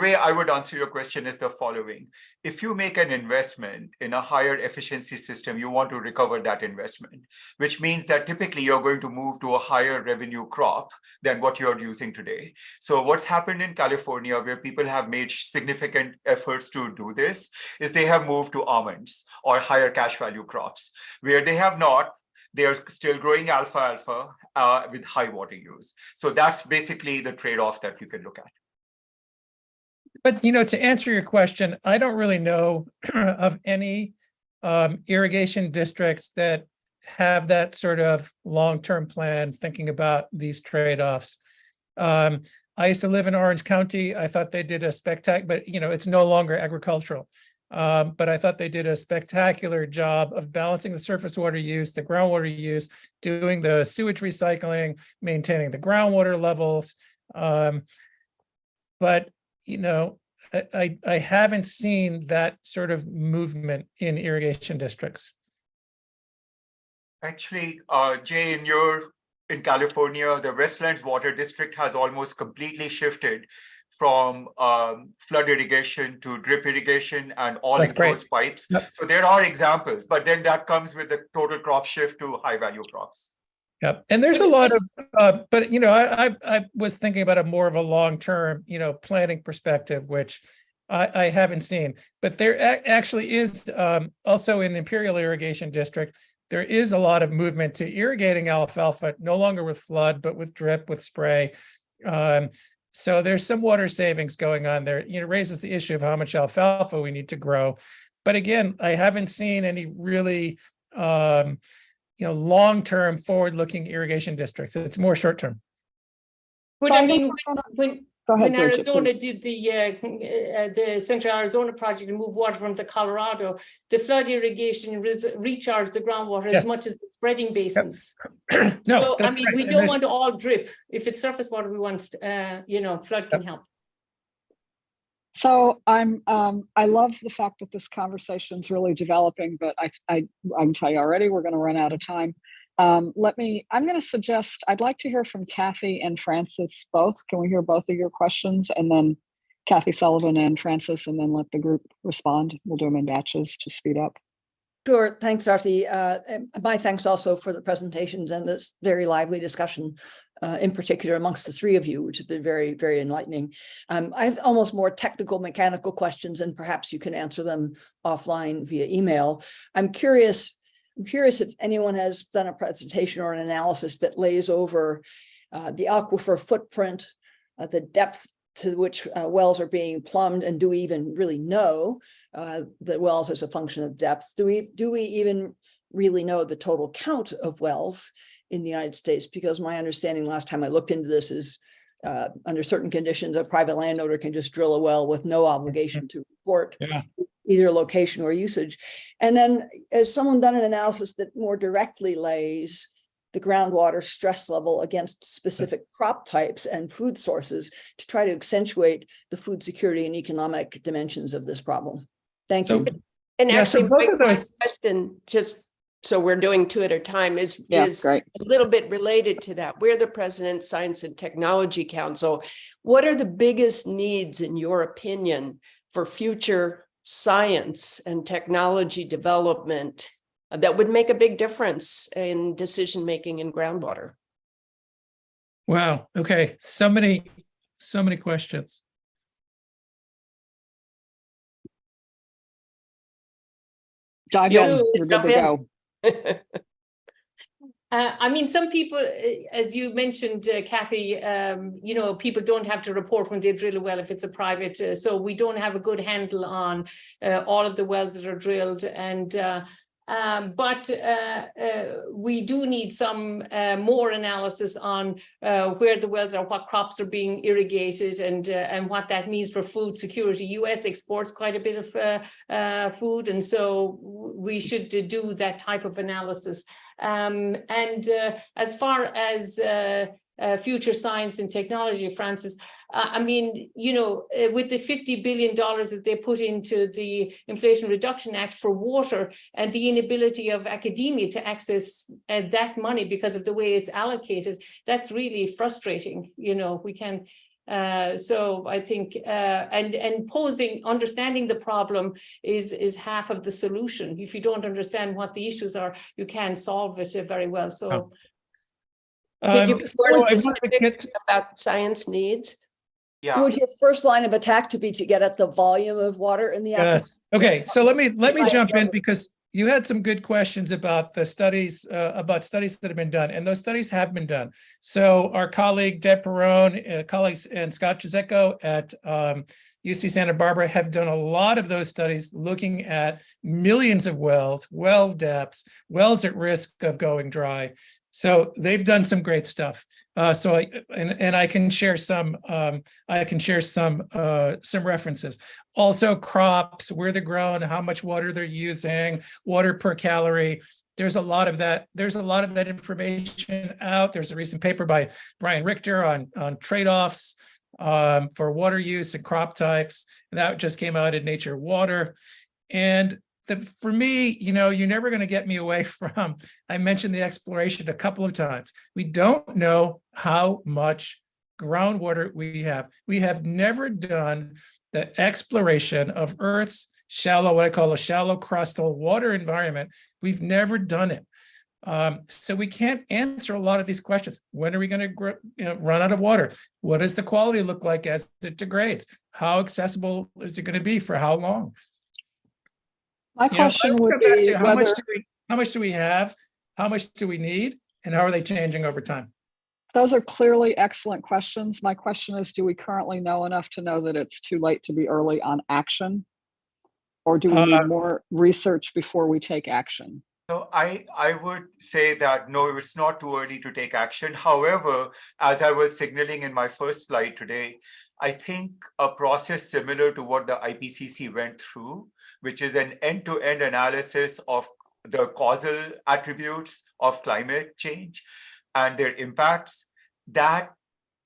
way I would answer your question is the following. If you make an investment in a higher efficiency system, you want to recover that investment, which means that typically you're going to move to a higher revenue crop than what you're using today. So what's happened in California, where people have made significant efforts to do this, is they have moved to almonds or higher cash value crops. Where they have not, they are still growing alfalfa with high water use. So that's basically the trade-off that you can look at. But, to answer your question, I don't really know of any irrigation districts that have that sort of long-term plan thinking about these trade-offs. I used to live in Orange County. I thought they did a spectacular, but it's no longer agricultural. But I thought they did a spectacular job of balancing the surface water use, the groundwater use, doing the sewage recycling, maintaining the groundwater levels. But I haven't seen that sort of movement in irrigation districts. Actually, Jay, in California, the Westlands Water District has almost completely shifted from flood irrigation to drip irrigation and all enclosed pipes. Yep. So there are examples, but then that comes with the total crop shift to high value crops. Yep. And there's a lot of, but I was thinking about a more of a long-term, planning perspective, which I haven't seen. But there actually is also in Imperial Irrigation District, there is a lot of movement to irrigating alfalfa, no longer with flood, but with drip, with spray. So there's some water savings going on there. Raises the issue of how much alfalfa we need to grow. But again, I haven't seen any really long-term forward-looking irrigation districts. It's more short-term. But I mean, when Bridget, Arizona please. did the Central Arizona project and moved water from the Colorado, the flood irrigation recharged the groundwater Yes. as much as the spreading basins. No, So I that's mean, right. we And don't there's- want to all drip. If it's surface water, we want flood can help. So I love the fact that this conversation is really developing, but I can tell you already we're going to run out of time. I'm going to suggest, I'd like to hear from Kathy and Francis both. Can we hear both of your questions? And then Kathy Sullivan and Francis, and then let the group respond. We'll do them in batches to speed up. Sure. Thanks, Darcy. And my thanks also for the presentations and this very lively discussion, in particular amongst the three of you, which has been very, very enlightening. I have almost more technical, mechanical questions, and perhaps you can answer them offline via email. I'm curious if anyone has done a presentation or an analysis that lays over the aquifer footprint, the depth to which wells are being plumbed, and do we even really know the wells as a function of depth? Do we even really know the total count of wells in the United States? Because my understanding last time I looked into this is under certain conditions, a private landowner can just drill a well with no obligation to report either location or usage. And then has someone done an analysis that more directly lays the groundwater stress level against specific crop types and food sources to try to accentuate the food security and economic dimensions of this problem? Thank you. And actually, both my of those question, just so we're doing two at a time, is great. a little bit related to that. We're the President's Science and Technology Council. What are the biggest needs, in your opinion, for future science and technology development that would make a big difference in decision-making in groundwater? Wow. Okay. So many questions. Dive in. You're good to go. I mean, some people, as you mentioned, Kathy, people don't have to report when they drill a well if it's a private. So we don't have a good handle on all of the wells that are drilled. And but we do need some more analysis on where the wells are, what crops are being irrigated, and what that means for food security. US exports quite a bit of food, and so we should do that type of analysis. As far as future science and technology, Francis, I mean, with the $50 billion that they put into the Inflation Reduction Act for water, and the inability of academia to access that money because of the way it's allocated, that's really frustrating. We can. So I think understanding the problem is half of the solution. If you don't understand what the issues are, you can't solve it very well. So, Could you be so more I want to specific get about science needs? Yeah. Would your first line of attack to be to get at the volume of water in the aquifer? Yes. Okay. So let me Science jump in, level. because you had some good questions about the studies, that have been done, and those studies have been done. So our colleague Deb Perrone, colleagues, and Scott Giesecco at UC Santa Barbara have done a lot of those studies looking at millions of wells, well depths, wells at risk of going dry. So they've done some great stuff. So I can share some. Some references. Also, crops, where they're grown, how much water they're using, water per calorie. There's a lot of that. There's a lot of that information out. There's a recent paper by Brian Richter on trade-offs for water use and crop types. And that just came out in Nature Water. And for me, you're never going to get me away from, I mentioned the exploration a couple of times. We don't know how much groundwater we have. We have never done the exploration of Earth's shallow, what I call a shallow crustal water environment. We've never done it. So we can't answer a lot of these questions. When are we going to run out of water? What does the quality look like as it degrades? How accessible is it going to be for how long? My question would come back be to how whether much do we have? How much do we need? And how are they changing over time? those are clearly excellent questions. My question is, do we currently know enough to know that it's too late to be early on action? Or do we need more research before we take action? No, I would say that no, it's not too early to take action. However, as I was signaling in my first slide today, I think a process similar to what the IPCC went through, which is an end-to-end analysis of the causal attributes of climate change and their impacts, that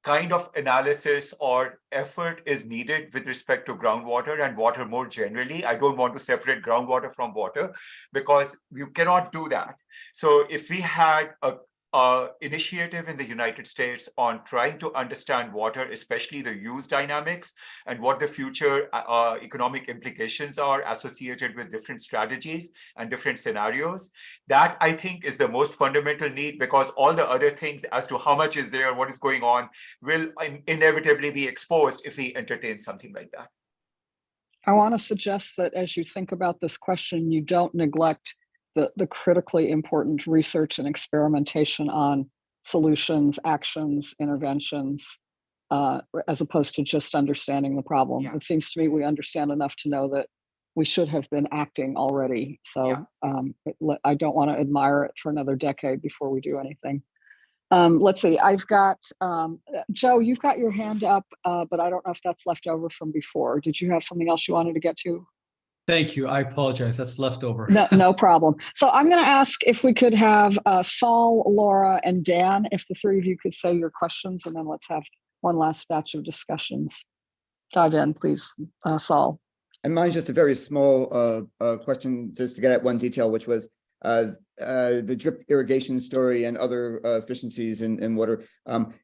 kind of analysis or effort is needed with respect to groundwater and water more generally. I don't want to separate groundwater from water because you cannot do that. So if we had a initiative in the United States on trying to understand water, especially the use dynamics and what the future economic implications are associated with different strategies and different scenarios, that I think is the most fundamental need, because all the other things as to how much is there, what is going on, will inevitably be exposed if we entertain something like that. I want to suggest that as you think about this question, you don't neglect the critically important research and experimentation on solutions, actions, interventions, as opposed to just understanding the problem. Yeah. It seems to me we understand enough to know that we should have been acting already. So I don't want to admire it for another decade before we do anything. Let's see, I've got, Joe, you've got your hand up, but I don't know if that's left over from before. Did you have something else you wanted to get to? Thank you. I apologize. That's leftover. No problem. So I'm going to ask if we could have Saul, Laura, and Dan, if the three of you could say your questions, and then let's have one last batch of discussions. Dive in, please, Saul. And mine's just a very small question, just to get at one detail, which was the drip irrigation story and other efficiencies in water.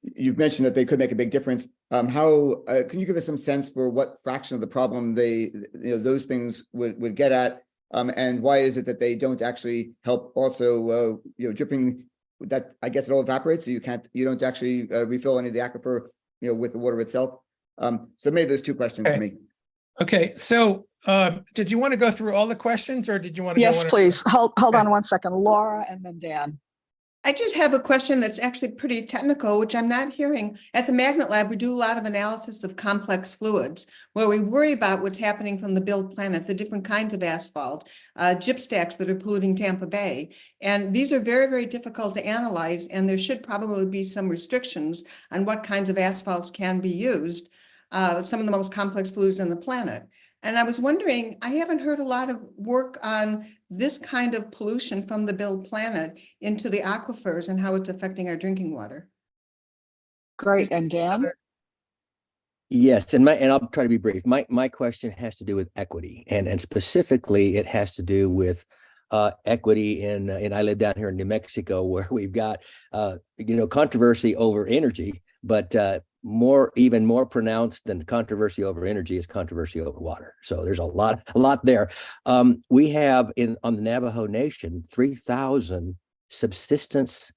You've mentioned that they could make a big difference. How can you give us some sense for what fraction of the problem those things would get at, and why is it that they don't actually help also dripping? That I guess it all evaporates, so you don't actually refill any of the aquifer with the water itself. So maybe those two questions for me. Okay, so did you want to go through all the questions, or did you want to? Yes, please. Hold on one second, Laura, and then Dan. I just have a question that's actually pretty technical, which I'm not hearing. At the Magnet Lab, we do a lot of analysis of complex fluids, where we worry about what's happening from the built planet, the different kinds of asphalt, gypstacks that are polluting Tampa Bay. And these are very, very difficult to analyze, and there should probably be some restrictions on what kinds of asphalts can be used, some of the most complex fluids on the planet. And I was wondering, I haven't heard a lot of work on this kind of pollution from the built planet into the aquifers and how it's affecting our drinking water. Great, and Dan? Yes, and I'll try to be brief. My question has to do with equity, and specifically it has to do with equity in I live down here in New Mexico, where we've got controversy over energy, but even more pronounced than controversy over energy is controversy over water. So there's a lot there. We have on the Navajo Nation 3,000 subsistence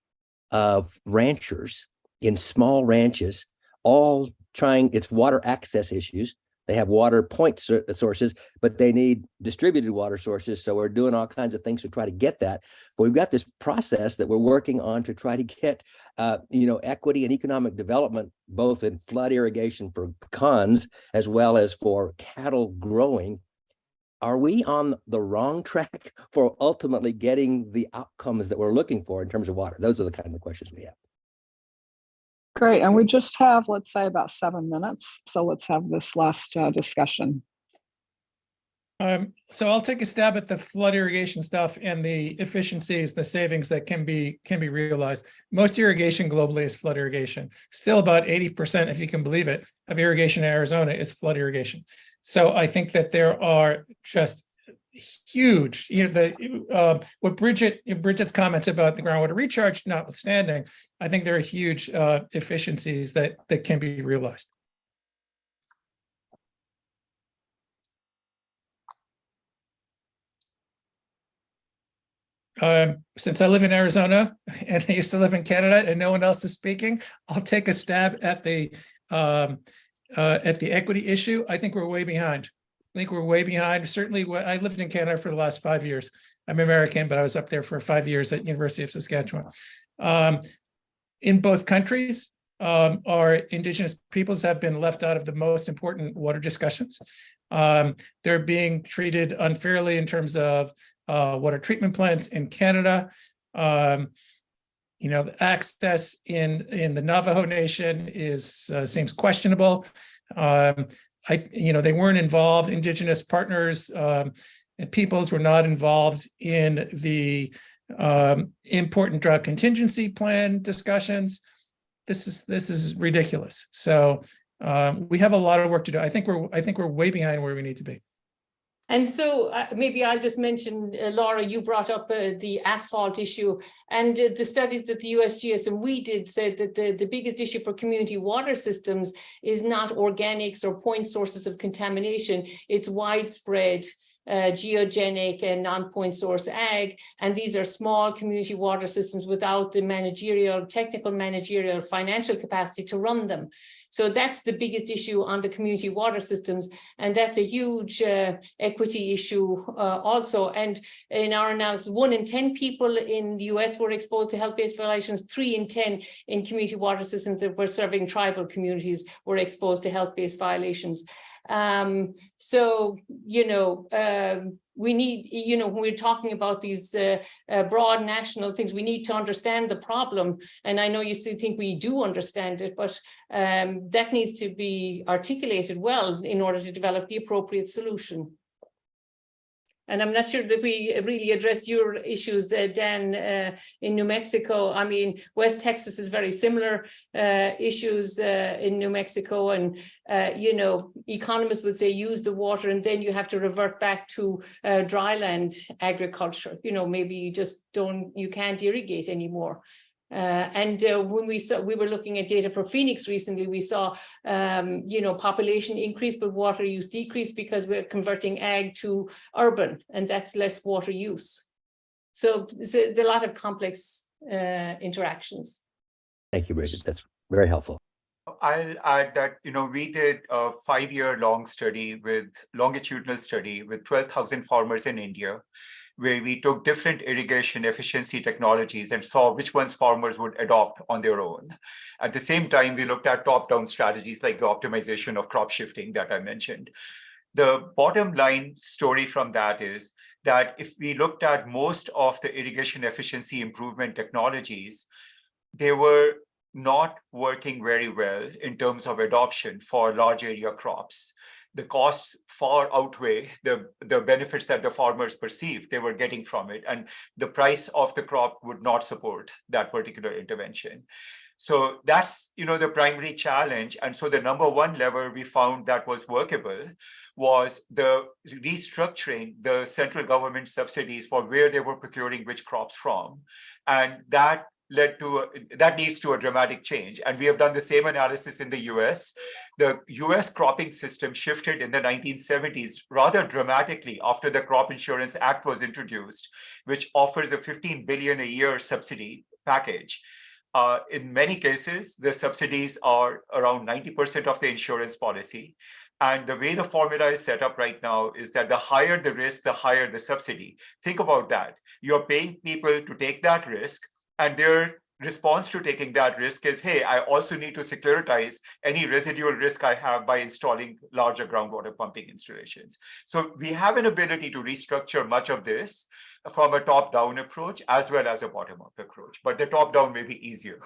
ranchers in small ranches, all trying. It's water access issues. They have water point sources, but they need distributed water sources. So we're doing all kinds of things to try to get that. But we've got this process that we're working on to try to get, equity and economic development, both in flood irrigation for pecans as well as for cattle growing. Are we on the wrong track for ultimately getting the outcomes that we're looking for in terms of water? Those are the kind of questions we have. Great, and we just have, let's say, about 7 minutes. So let's have this last discussion. So I'll take a stab at the flood irrigation stuff and the efficiencies, the savings that can be realized. Most irrigation globally is flood irrigation. Still about 80%, if you can believe it, of irrigation in Arizona is flood irrigation. So I think that there are just huge, what Bridget's comments about the groundwater recharge notwithstanding, I think there are huge efficiencies that can be realized. Since I live in Arizona and I used to live in Canada and no one else is speaking, I'll take a stab at the equity issue. I think we're way behind. I think we're way behind. Certainly, I lived in Canada for the last 5 years. I'm American, but I was up there for 5 years at University of Saskatchewan. In both countries, our Indigenous peoples have been left out of the most important water discussions. They're being treated unfairly in terms of water treatment plants in Canada. The access in the Navajo Nation seems questionable. They weren't involved. Indigenous partners and peoples were not involved in the important drug contingency plan discussions. This is ridiculous. So we have a lot of work to do. I think we're way behind where we need to be. And so maybe I'll just mention, Laura, you brought up the asphalt issue, and the studies that the USGS and we did said that the biggest issue for community water systems is not organics or point sources of contamination. It's widespread geogenic and non-point source ag, and these are small community water systems without the technical managerial financial capacity to run them. So that's the biggest issue on the community water systems, and that's a huge equity issue also. And in our analysis, 1 in 10 people in the US were exposed to health-based violations. 3 in 10 in community water systems that were serving tribal communities were exposed to health-based violations. We need, when we're talking about these broad national things, we need to understand the problem. And I know you still think we do understand it, but that needs to be articulated well in order to develop the appropriate solution. And I'm not sure that we really addressed your issues, Dan, in New Mexico. I mean, West Texas is very similar issues in New Mexico. And, economists would say use the water and then you have to revert back to dryland agriculture. Maybe you can't irrigate anymore. When we were looking at data for Phoenix recently, we saw, population increase, but water use decrease because we're converting ag to urban, and that's less water use. So there's a lot of complex interactions. Thank you, Bridget. That's very helpful. I'll add that, we did a 5-year longitudinal study with 12,000 farmers in India, where we took different irrigation efficiency technologies and saw which ones farmers would adopt on their own. At the same time, we looked at top-down strategies like the optimization of crop shifting that I mentioned. The bottom line story from that is that if we looked at most of the irrigation efficiency improvement technologies, they were not working very well in terms of adoption for large area crops. The costs far outweigh the benefits that the farmers perceived they were getting from it, and the price of the crop would not support that particular intervention. So that's the primary challenge. And so the number one lever we found that was workable was the restructuring the central government subsidies for where they were procuring which crops from, and that leads to a dramatic change. And we have done the same analysis in the US. The US cropping system shifted in the 1970s rather dramatically after the Crop Insurance Act was introduced, which offers a $15 billion a year subsidy package. In many cases, the subsidies are around 90% of the insurance policy. And the way the formula is set up right now is that the higher the risk, the higher the subsidy. Think about that. You're paying people to take that risk, and their response to taking that risk is, hey, I also need to securitize any residual risk I have by installing larger groundwater pumping installations. So we have an ability to restructure much of this from a top-down approach as well as a bottom-up approach, but the top-down may be easier.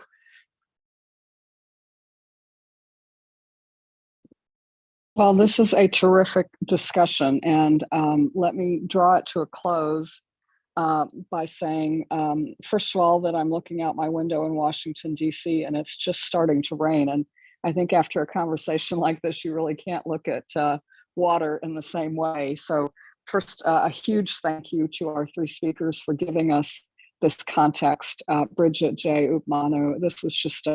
Well, this is a terrific discussion, and let me draw it to a close by saying, first of all, that I'm looking out my window in Washington, D.C., and it's just starting to rain. And I think after a conversation like this, you really can't look at water in the same way. So first, a huge thank you to our 3 speakers for giving us this context. Bridget, Jay, Manu, this was just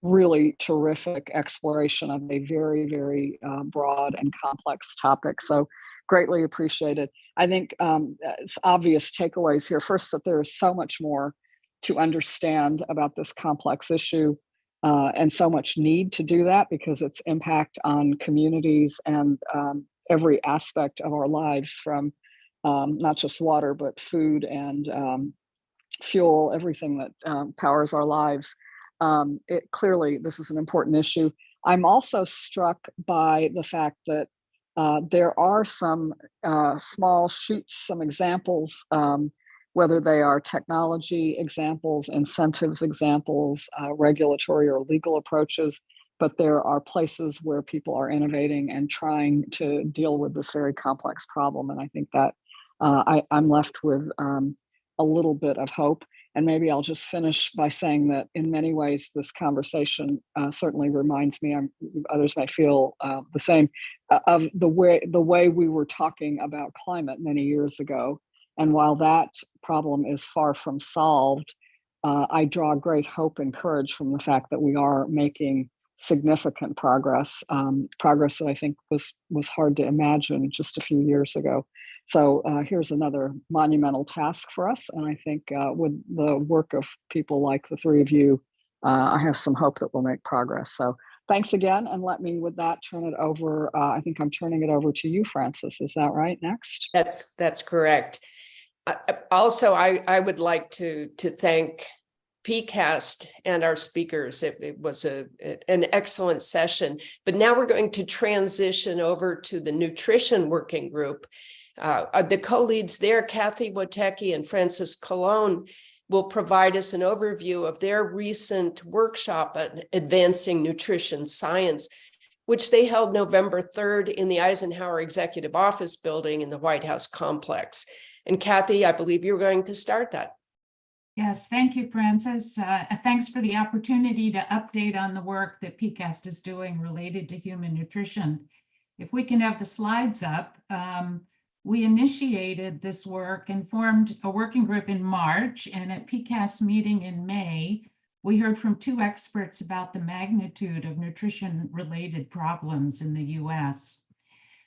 really terrific exploration of a very, very broad and complex topic. So greatly appreciated. I think it's obvious takeaways here. First, that there is so much more to understand about this complex issue, and so much need to do that because its impact on communities and every aspect of our lives, from not just water, but food and fuel, everything that powers our lives. Clearly, this is an important issue. I'm also struck by the fact that there are some small shoots, some examples, whether they are technology examples, incentives examples, regulatory or legal approaches, but there are places where people are innovating and trying to deal with this very complex problem. And I think that I'm left with a little bit of hope. And maybe I'll just finish by saying that in many ways, this conversation certainly reminds me, others may feel the same, of the way we were talking about climate many years ago. And while that problem is far from solved, I draw great hope and courage from the fact that we are making significant progress, progress that I think was hard to imagine just a few years ago. So here's another monumental task for us. And I think with the work of people like the three of you, I have some hope that we'll make progress. So thanks again. And let me, with that, turn it over. I think I'm turning it over to you, Frances. Is that right? Next? That's correct. Also, I would like to thank PCAST and our speakers. It was an excellent session. But now we're going to transition over to the nutrition working group. The co-leads there, Kathy Wotecki and Frances Colon, will provide us an overview of their recent workshop on advancing nutrition science, which they held November 3rd in the Eisenhower Executive Office building in the White House complex. And Kathy, I believe you're going to start that. Yes, thank you, Frances. Thanks for the opportunity to update on the work that PCAST is doing related to human nutrition. If we can have the slides up, we initiated this work and formed a working group in March, and at PCAST's meeting in May, we heard from two experts about the magnitude of nutrition-related problems in the US.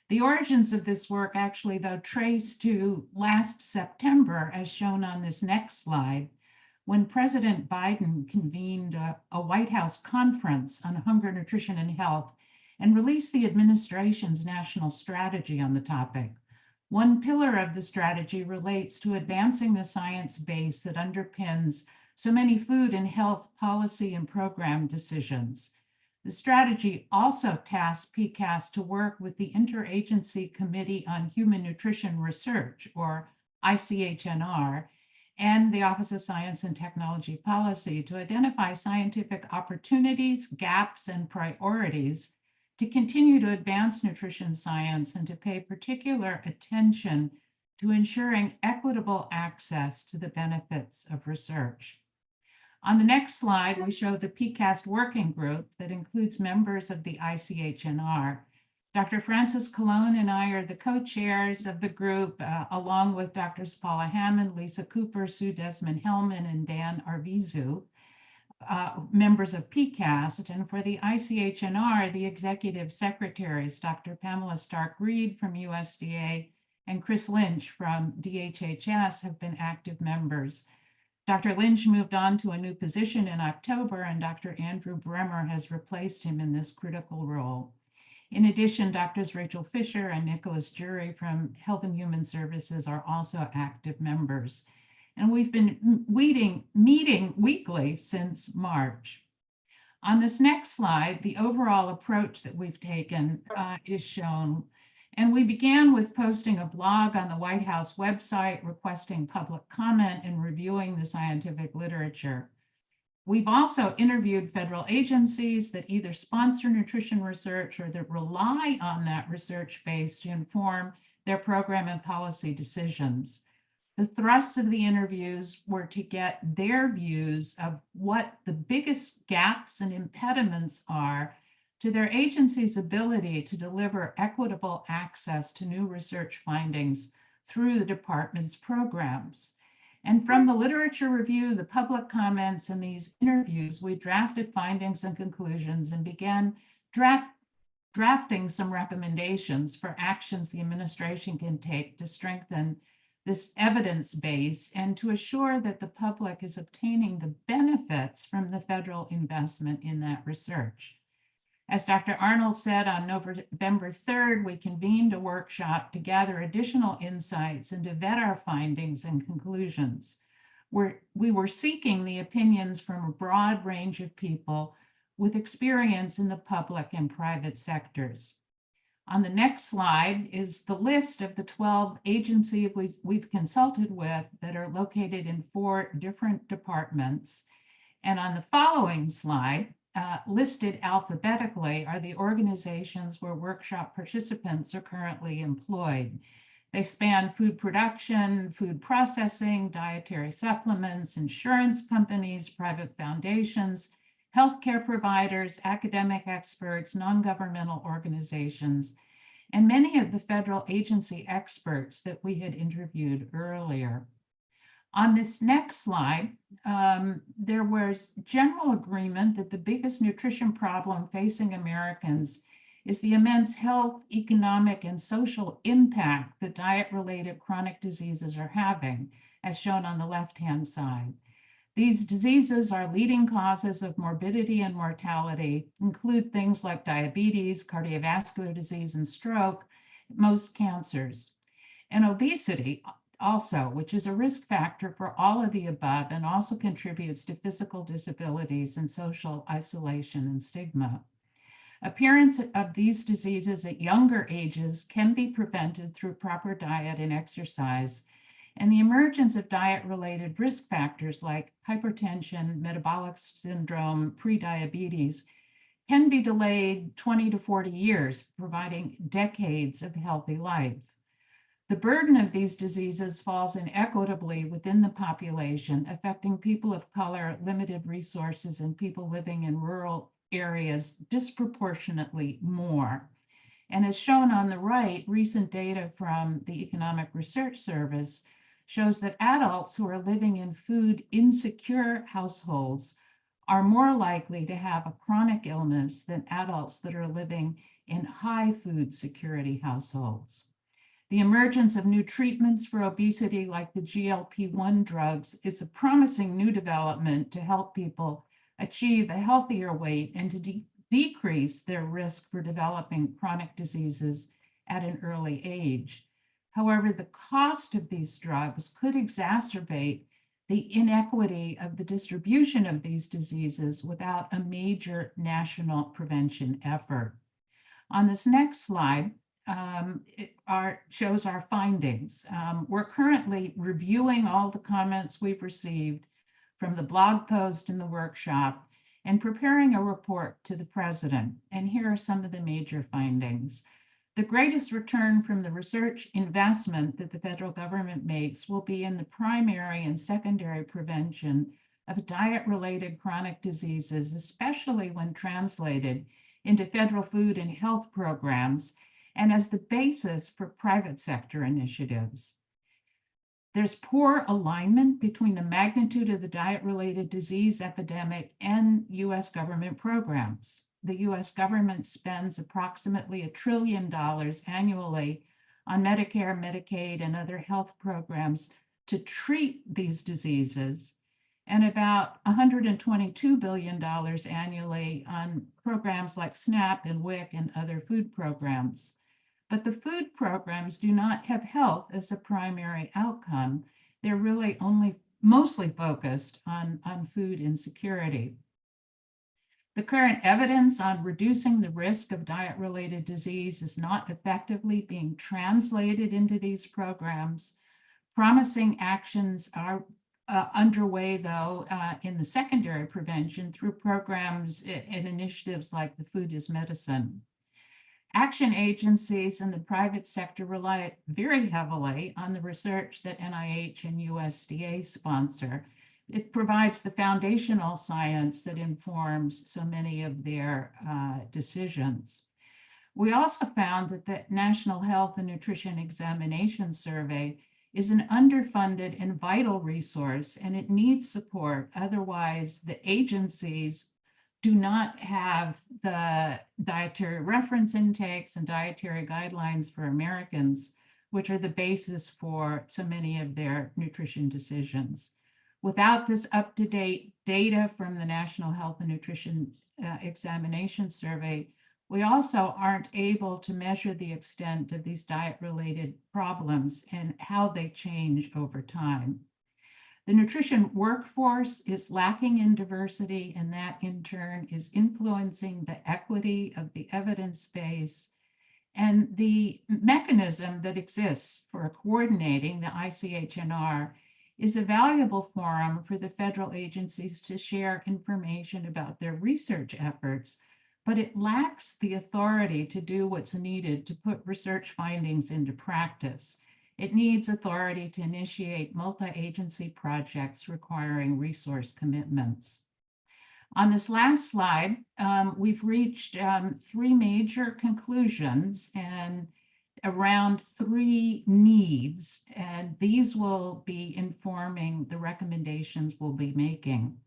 The origins of this work actually, though, trace to last September, as shown on this next slide, when President Biden convened a White House conference on hunger, nutrition, and health and released the administration's national strategy on the topic. One pillar of the strategy relates to advancing the science base that underpins so many food and health policy and program decisions. The strategy also tasks PCAST to work with the Interagency Committee on Human Nutrition Research, or ICHNR, and the Office of Science and Technology Policy to identify scientific opportunities, gaps, and priorities to continue to advance nutrition science and to pay particular attention to ensuring equitable access to the benefits of research. On the next slide, we show the PCAST working group that includes members of the ICHNR. Dr. Frances Colon and I are the co-chairs of the group, along with Drs. Paula Hammond, Lisa Cooper, Sue Desmond-Hellman, and Dan Arvizu, members of PCAST. And for the ICHNR, the executive secretaries, Dr. Pamela Stark-Reed from USDA and Chris Lynch from DHHS, have been active members. Dr. Lynch moved on to a new position in October, and Dr. Andrew Bremer has replaced him in this critical role. In addition, Drs. Rachel Fisher and Nicholas Jury from Health and Human Services are also active members. And we've been meeting weekly since March. On this next slide, the overall approach that we've taken is shown. And we began with posting a blog on the White House website, requesting public comment and reviewing the scientific literature. We've also interviewed federal agencies that either sponsor nutrition research or that rely on that research base to inform their program and policy decisions. The thrusts of the interviews were to get their views of what the biggest gaps and impediments are to their agency's ability to deliver equitable access to new research findings through the department's programs. And from the literature review, the public comments, and these interviews, we drafted findings and conclusions and began drafting some recommendations for actions the administration can take to strengthen this evidence base and to assure that the public is obtaining the benefits from the federal investment in that research. As Dr. Arnold said, on November 3rd, we convened a workshop to gather additional insights and to vet our findings and conclusions. We were seeking the opinions from a broad range of people with experience in the public and private sectors. On the next slide is the list of the 12 agencies we've consulted with that are located in 4 different departments. And on the following slide, listed alphabetically, are the organizations where workshop participants are currently employed. They span food production, food processing, dietary supplements, insurance companies, private foundations, healthcare providers, academic experts, non-governmental organizations, and many of the federal agency experts that we had interviewed earlier. On this next slide, there was general agreement that the biggest nutrition problem facing Americans is the immense health, economic, and social impact that diet-related chronic diseases are having, as shown on the left-hand side. These diseases are leading causes of morbidity and mortality, include things like diabetes, cardiovascular disease, and stroke, most cancers. And obesity also, which is a risk factor for all of the above and also contributes to physical disabilities and social isolation and stigma. Appearance of these diseases at younger ages can be prevented through proper diet and exercise, and the emergence of diet-related risk factors like hypertension, metabolic syndrome, prediabetes can be delayed 20 to 40 years, providing decades of healthy life. The burden of these diseases falls inequitably within the population, affecting people of color, limited resources, and people living in rural areas disproportionately more. And as shown on the right, recent data from the Economic Research Service shows that adults who are living in food insecure households are more likely to have a chronic illness than adults that are living in high food security households. The emergence of new treatments for obesity like the GLP-1 drugs is a promising new development to help people achieve a healthier weight and to decrease their risk for developing chronic diseases at an early age. However, the cost of these drugs could exacerbate the inequity of the distribution of these diseases without a major national prevention effort. On this next slide, shows our findings. We're currently reviewing all the comments we've received from the blog post and the workshop and preparing a report to the president. And here are some of the major findings. The greatest return from the research investment that the federal government makes will be in the primary and secondary prevention of diet-related chronic diseases, especially when translated into federal food and health programs and as the basis for private sector initiatives. There's poor alignment between the magnitude of the diet-related disease epidemic and US government programs. The US government spends approximately $1 trillion annually on Medicare, Medicaid, and other health programs to treat these diseases, and about $122 billion annually on programs like SNAP and WIC and other food programs. But the food programs do not have health as a primary outcome. They're really mostly focused on food insecurity. The current evidence on reducing the risk of diet-related disease is not effectively being translated into these programs. Promising actions are underway, though, in the secondary prevention through programs and initiatives like the Food is Medicine. Action agencies in the private sector rely very heavily on the research that NIH and USDA sponsor. It provides the foundational science that informs so many of their decisions. We also found that the National Health and Nutrition Examination Survey is an underfunded and vital resource, and it needs support. Otherwise, the agencies do not have the dietary reference intakes and dietary guidelines for Americans, which are the basis for so many of their nutrition decisions. Without this up-to-date data from the National Health and Nutrition Examination Survey, we also aren't able to measure the extent of these diet-related problems and how they change over time. The nutrition workforce is lacking in diversity, and that in turn is influencing the equity of the evidence base. And the mechanism that exists for coordinating the ICHNR is a valuable forum for the federal agencies to share information about their research efforts, but it lacks the authority to do what's needed to put research findings into practice. It needs authority to initiate multi-agency projects requiring resource commitments. On this last slide, we've reached 3 major conclusions and around 3 needs, and these will be informing the recommendations we'll be making.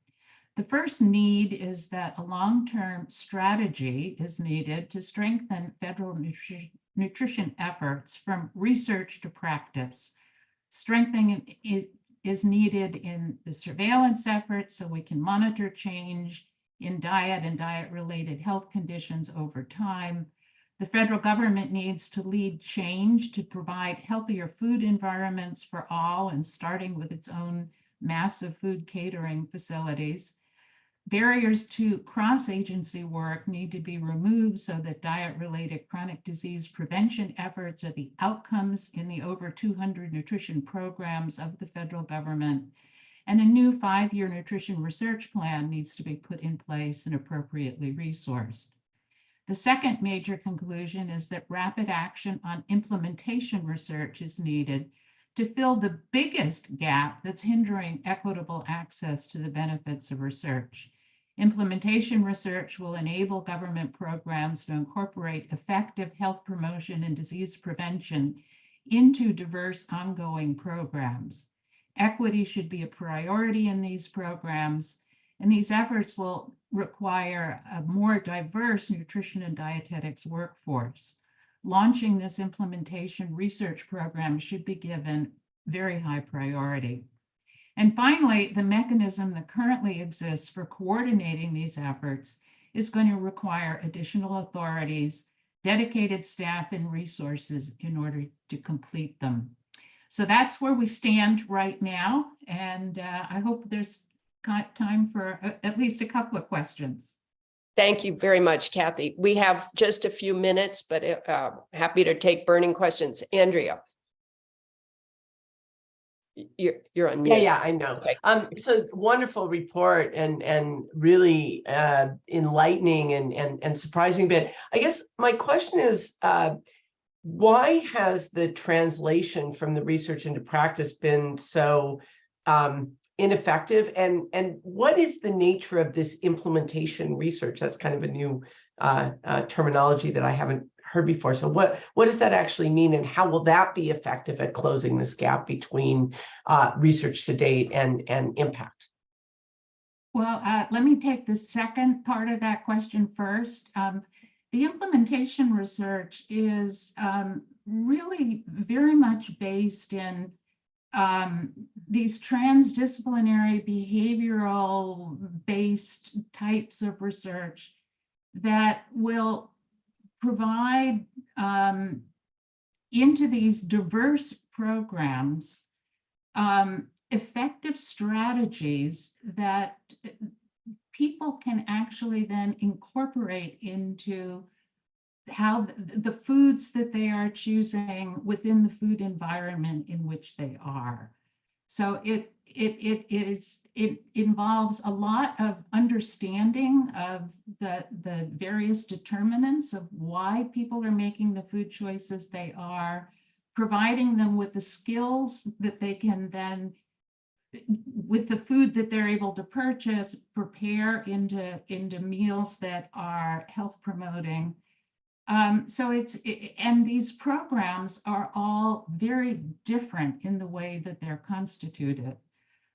The first need is that a long-term strategy is needed to strengthen federal nutrition efforts from research to practice. Strengthening it is needed in the surveillance efforts so we can monitor change in diet and diet-related health conditions over time. The federal government needs to lead change to provide healthier food environments for all, and starting with its own massive food catering facilities. Barriers to cross-agency work need to be removed so that diet-related chronic disease prevention efforts are the outcomes in the over 200 nutrition programs of the federal government. And a new 5-year nutrition research plan needs to be put in place and appropriately resourced. The second major conclusion is that rapid action on implementation research is needed to fill the biggest gap that's hindering equitable access to the benefits of research. Implementation research will enable government programs to incorporate effective health promotion and disease prevention into diverse ongoing programs. Equity should be a priority in these programs, and these efforts will require a more diverse nutrition and dietetics workforce. Launching this implementation research program should be given very high priority. And finally, the mechanism that currently exists for coordinating these efforts is going to require additional authorities, dedicated staff, and resources in order to complete them. So that's where we stand right now. And I hope there's time for at least a couple of questions. Thank you very much, Kathy. We have just a few minutes, but happy to take burning questions. Andrea. You're on mute. Yeah, I know. Okay. So wonderful report and really enlightening and surprising bit. I guess my question is, why has the translation from the research into practice been so ineffective? And what is the nature of this implementation research? That's kind of a new terminology that I haven't heard before. So what does that actually mean, and how will that be effective at closing this gap between research to date and impact? Well, let me take the second part of that question first. The implementation research is really very much based in these transdisciplinary behavioral-based types of research that will provide into these diverse programs effective strategies that people can actually then incorporate into how the foods that they are choosing within the food environment in which they are. So it involves a lot of understanding of the various determinants of why people are making the food choices they are, providing them with the skills that they can then, with the food that they're able to purchase, prepare into meals that are health promoting. So and these programs are all very different in the way that they're constituted.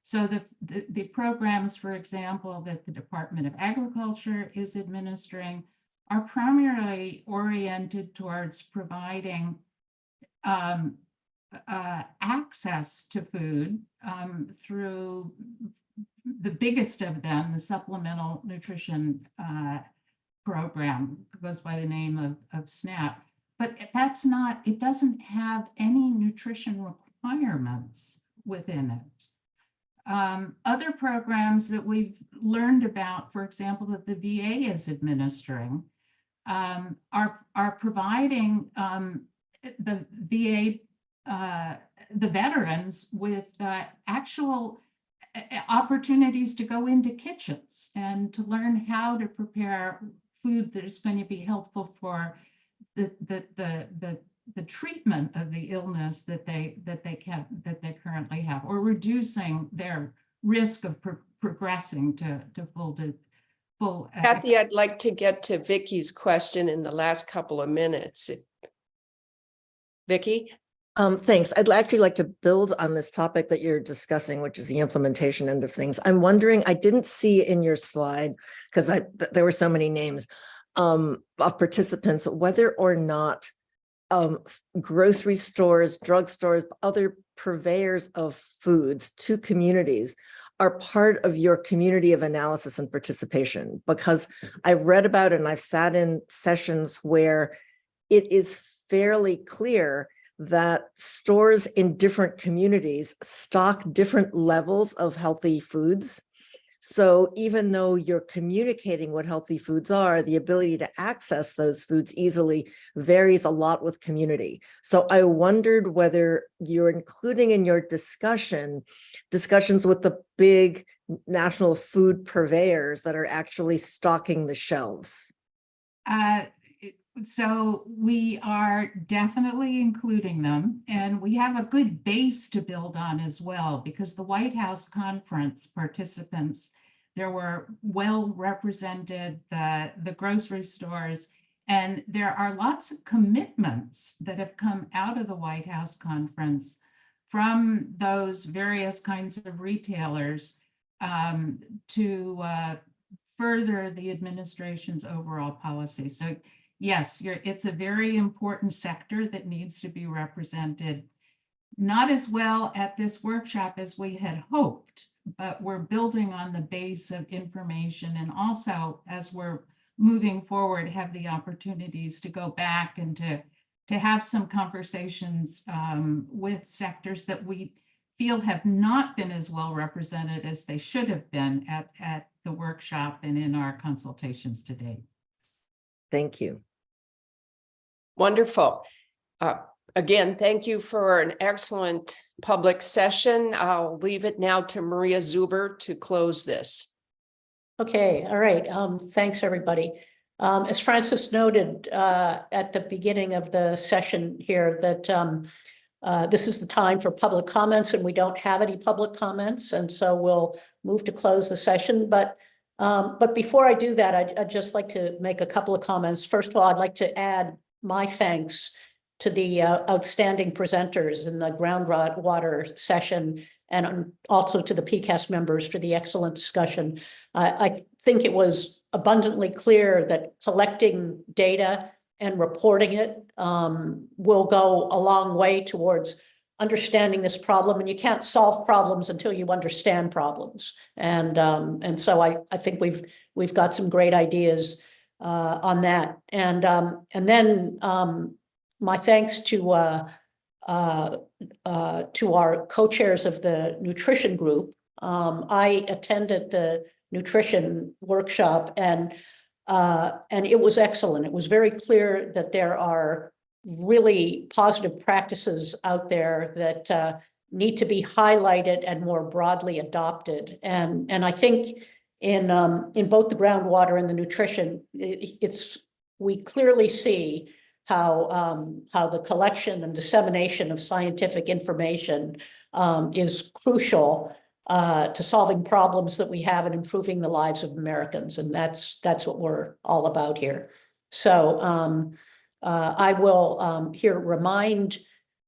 So the programs, for example, that the Department of Agriculture is administering are primarily oriented towards providing access to food through the biggest of them, the Supplemental Nutrition Program, goes by the name of SNAP. But that's not, it doesn't have any nutrition requirements within it. Other programs that we've learned about, for example, that the VA is administering, are providing the VA, the veterans with actual opportunities to go into kitchens and to learn how to prepare food that is going to be helpful for the treatment of the illness that they currently have, or reducing their risk of progressing to full. Kathy, I'd like to get to Vicky's question in the last couple of minutes. Vicky? Thanks. I'd actually like to build on this topic that you're discussing, which is the implementation end of things. I'm wondering, I didn't see in your slide, because there were so many names of participants, whether or not grocery stores, drugstores, other purveyors of foods to communities are part of your community of analysis and participation. Because I've read about it and I've sat in sessions where it is fairly clear that stores in different communities stock different levels of healthy foods. So even though you're communicating what healthy foods are, the ability to access those foods easily varies a lot with community. So I wondered whether you're including in your discussions with the big national food purveyors that are actually stocking the shelves. So we are definitely including them, and we have a good base to build on as well, because the White House conference participants, there were well represented the grocery stores, and there are lots of commitments that have come out of the White House conference from those various kinds of retailers to further the administration's overall policy. So yes, it's a very important sector that needs to be represented, not as well at this workshop as we had hoped, but we're building on the base of information, and also as we're moving forward have the opportunities to go back and to have some conversations with sectors that we feel have not been as well represented as they should have been at the workshop and in our consultations to date. Thank you. Wonderful. Again, thank you for an excellent public session. I'll leave it now to Maria Zuber to close this. Okay, all right. Thanks, everybody. As Francis noted at the beginning of the session here, that this is the time for public comments, and we don't have any public comments, and so we'll move to close the session. But before I do that, I'd just like to make a couple of comments. First of all, I'd like to add my thanks to the outstanding presenters in the groundwater session, and also to the PCAST members for the excellent discussion. I think it was abundantly clear that collecting data and reporting it will go a long way towards understanding this problem, and you can't solve problems until you understand problems. And so I think we've got some great ideas on that. And then my thanks to our co-chairs of the nutrition group. I attended the nutrition workshop, and it was excellent. It was very clear that there are really positive practices out there that need to be highlighted and more broadly adopted. And I think in both the groundwater and the nutrition, we clearly see how the collection and dissemination of scientific information is crucial to solving problems that we have and improving the lives of Americans. And that's what we're all about here. So I will here remind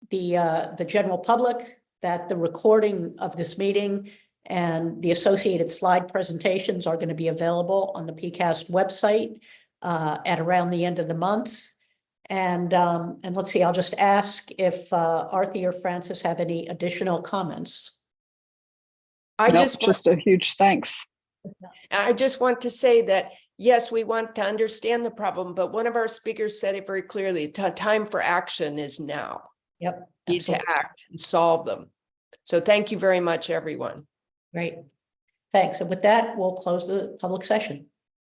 the general public that the recording of this meeting and the associated slide presentations are going to be available on the PCAST website at around the end of the month. And let's see, I'll just ask if Arthi or Francis have any additional comments. I Nope, just a huge thanks. I just want to say that, yes, we want to understand the problem, but one of our speakers said it very clearly, time for action is now. Yep. Need to act and solve them. So thank you very much, everyone. Great. Thanks. And with that, we'll close the public session.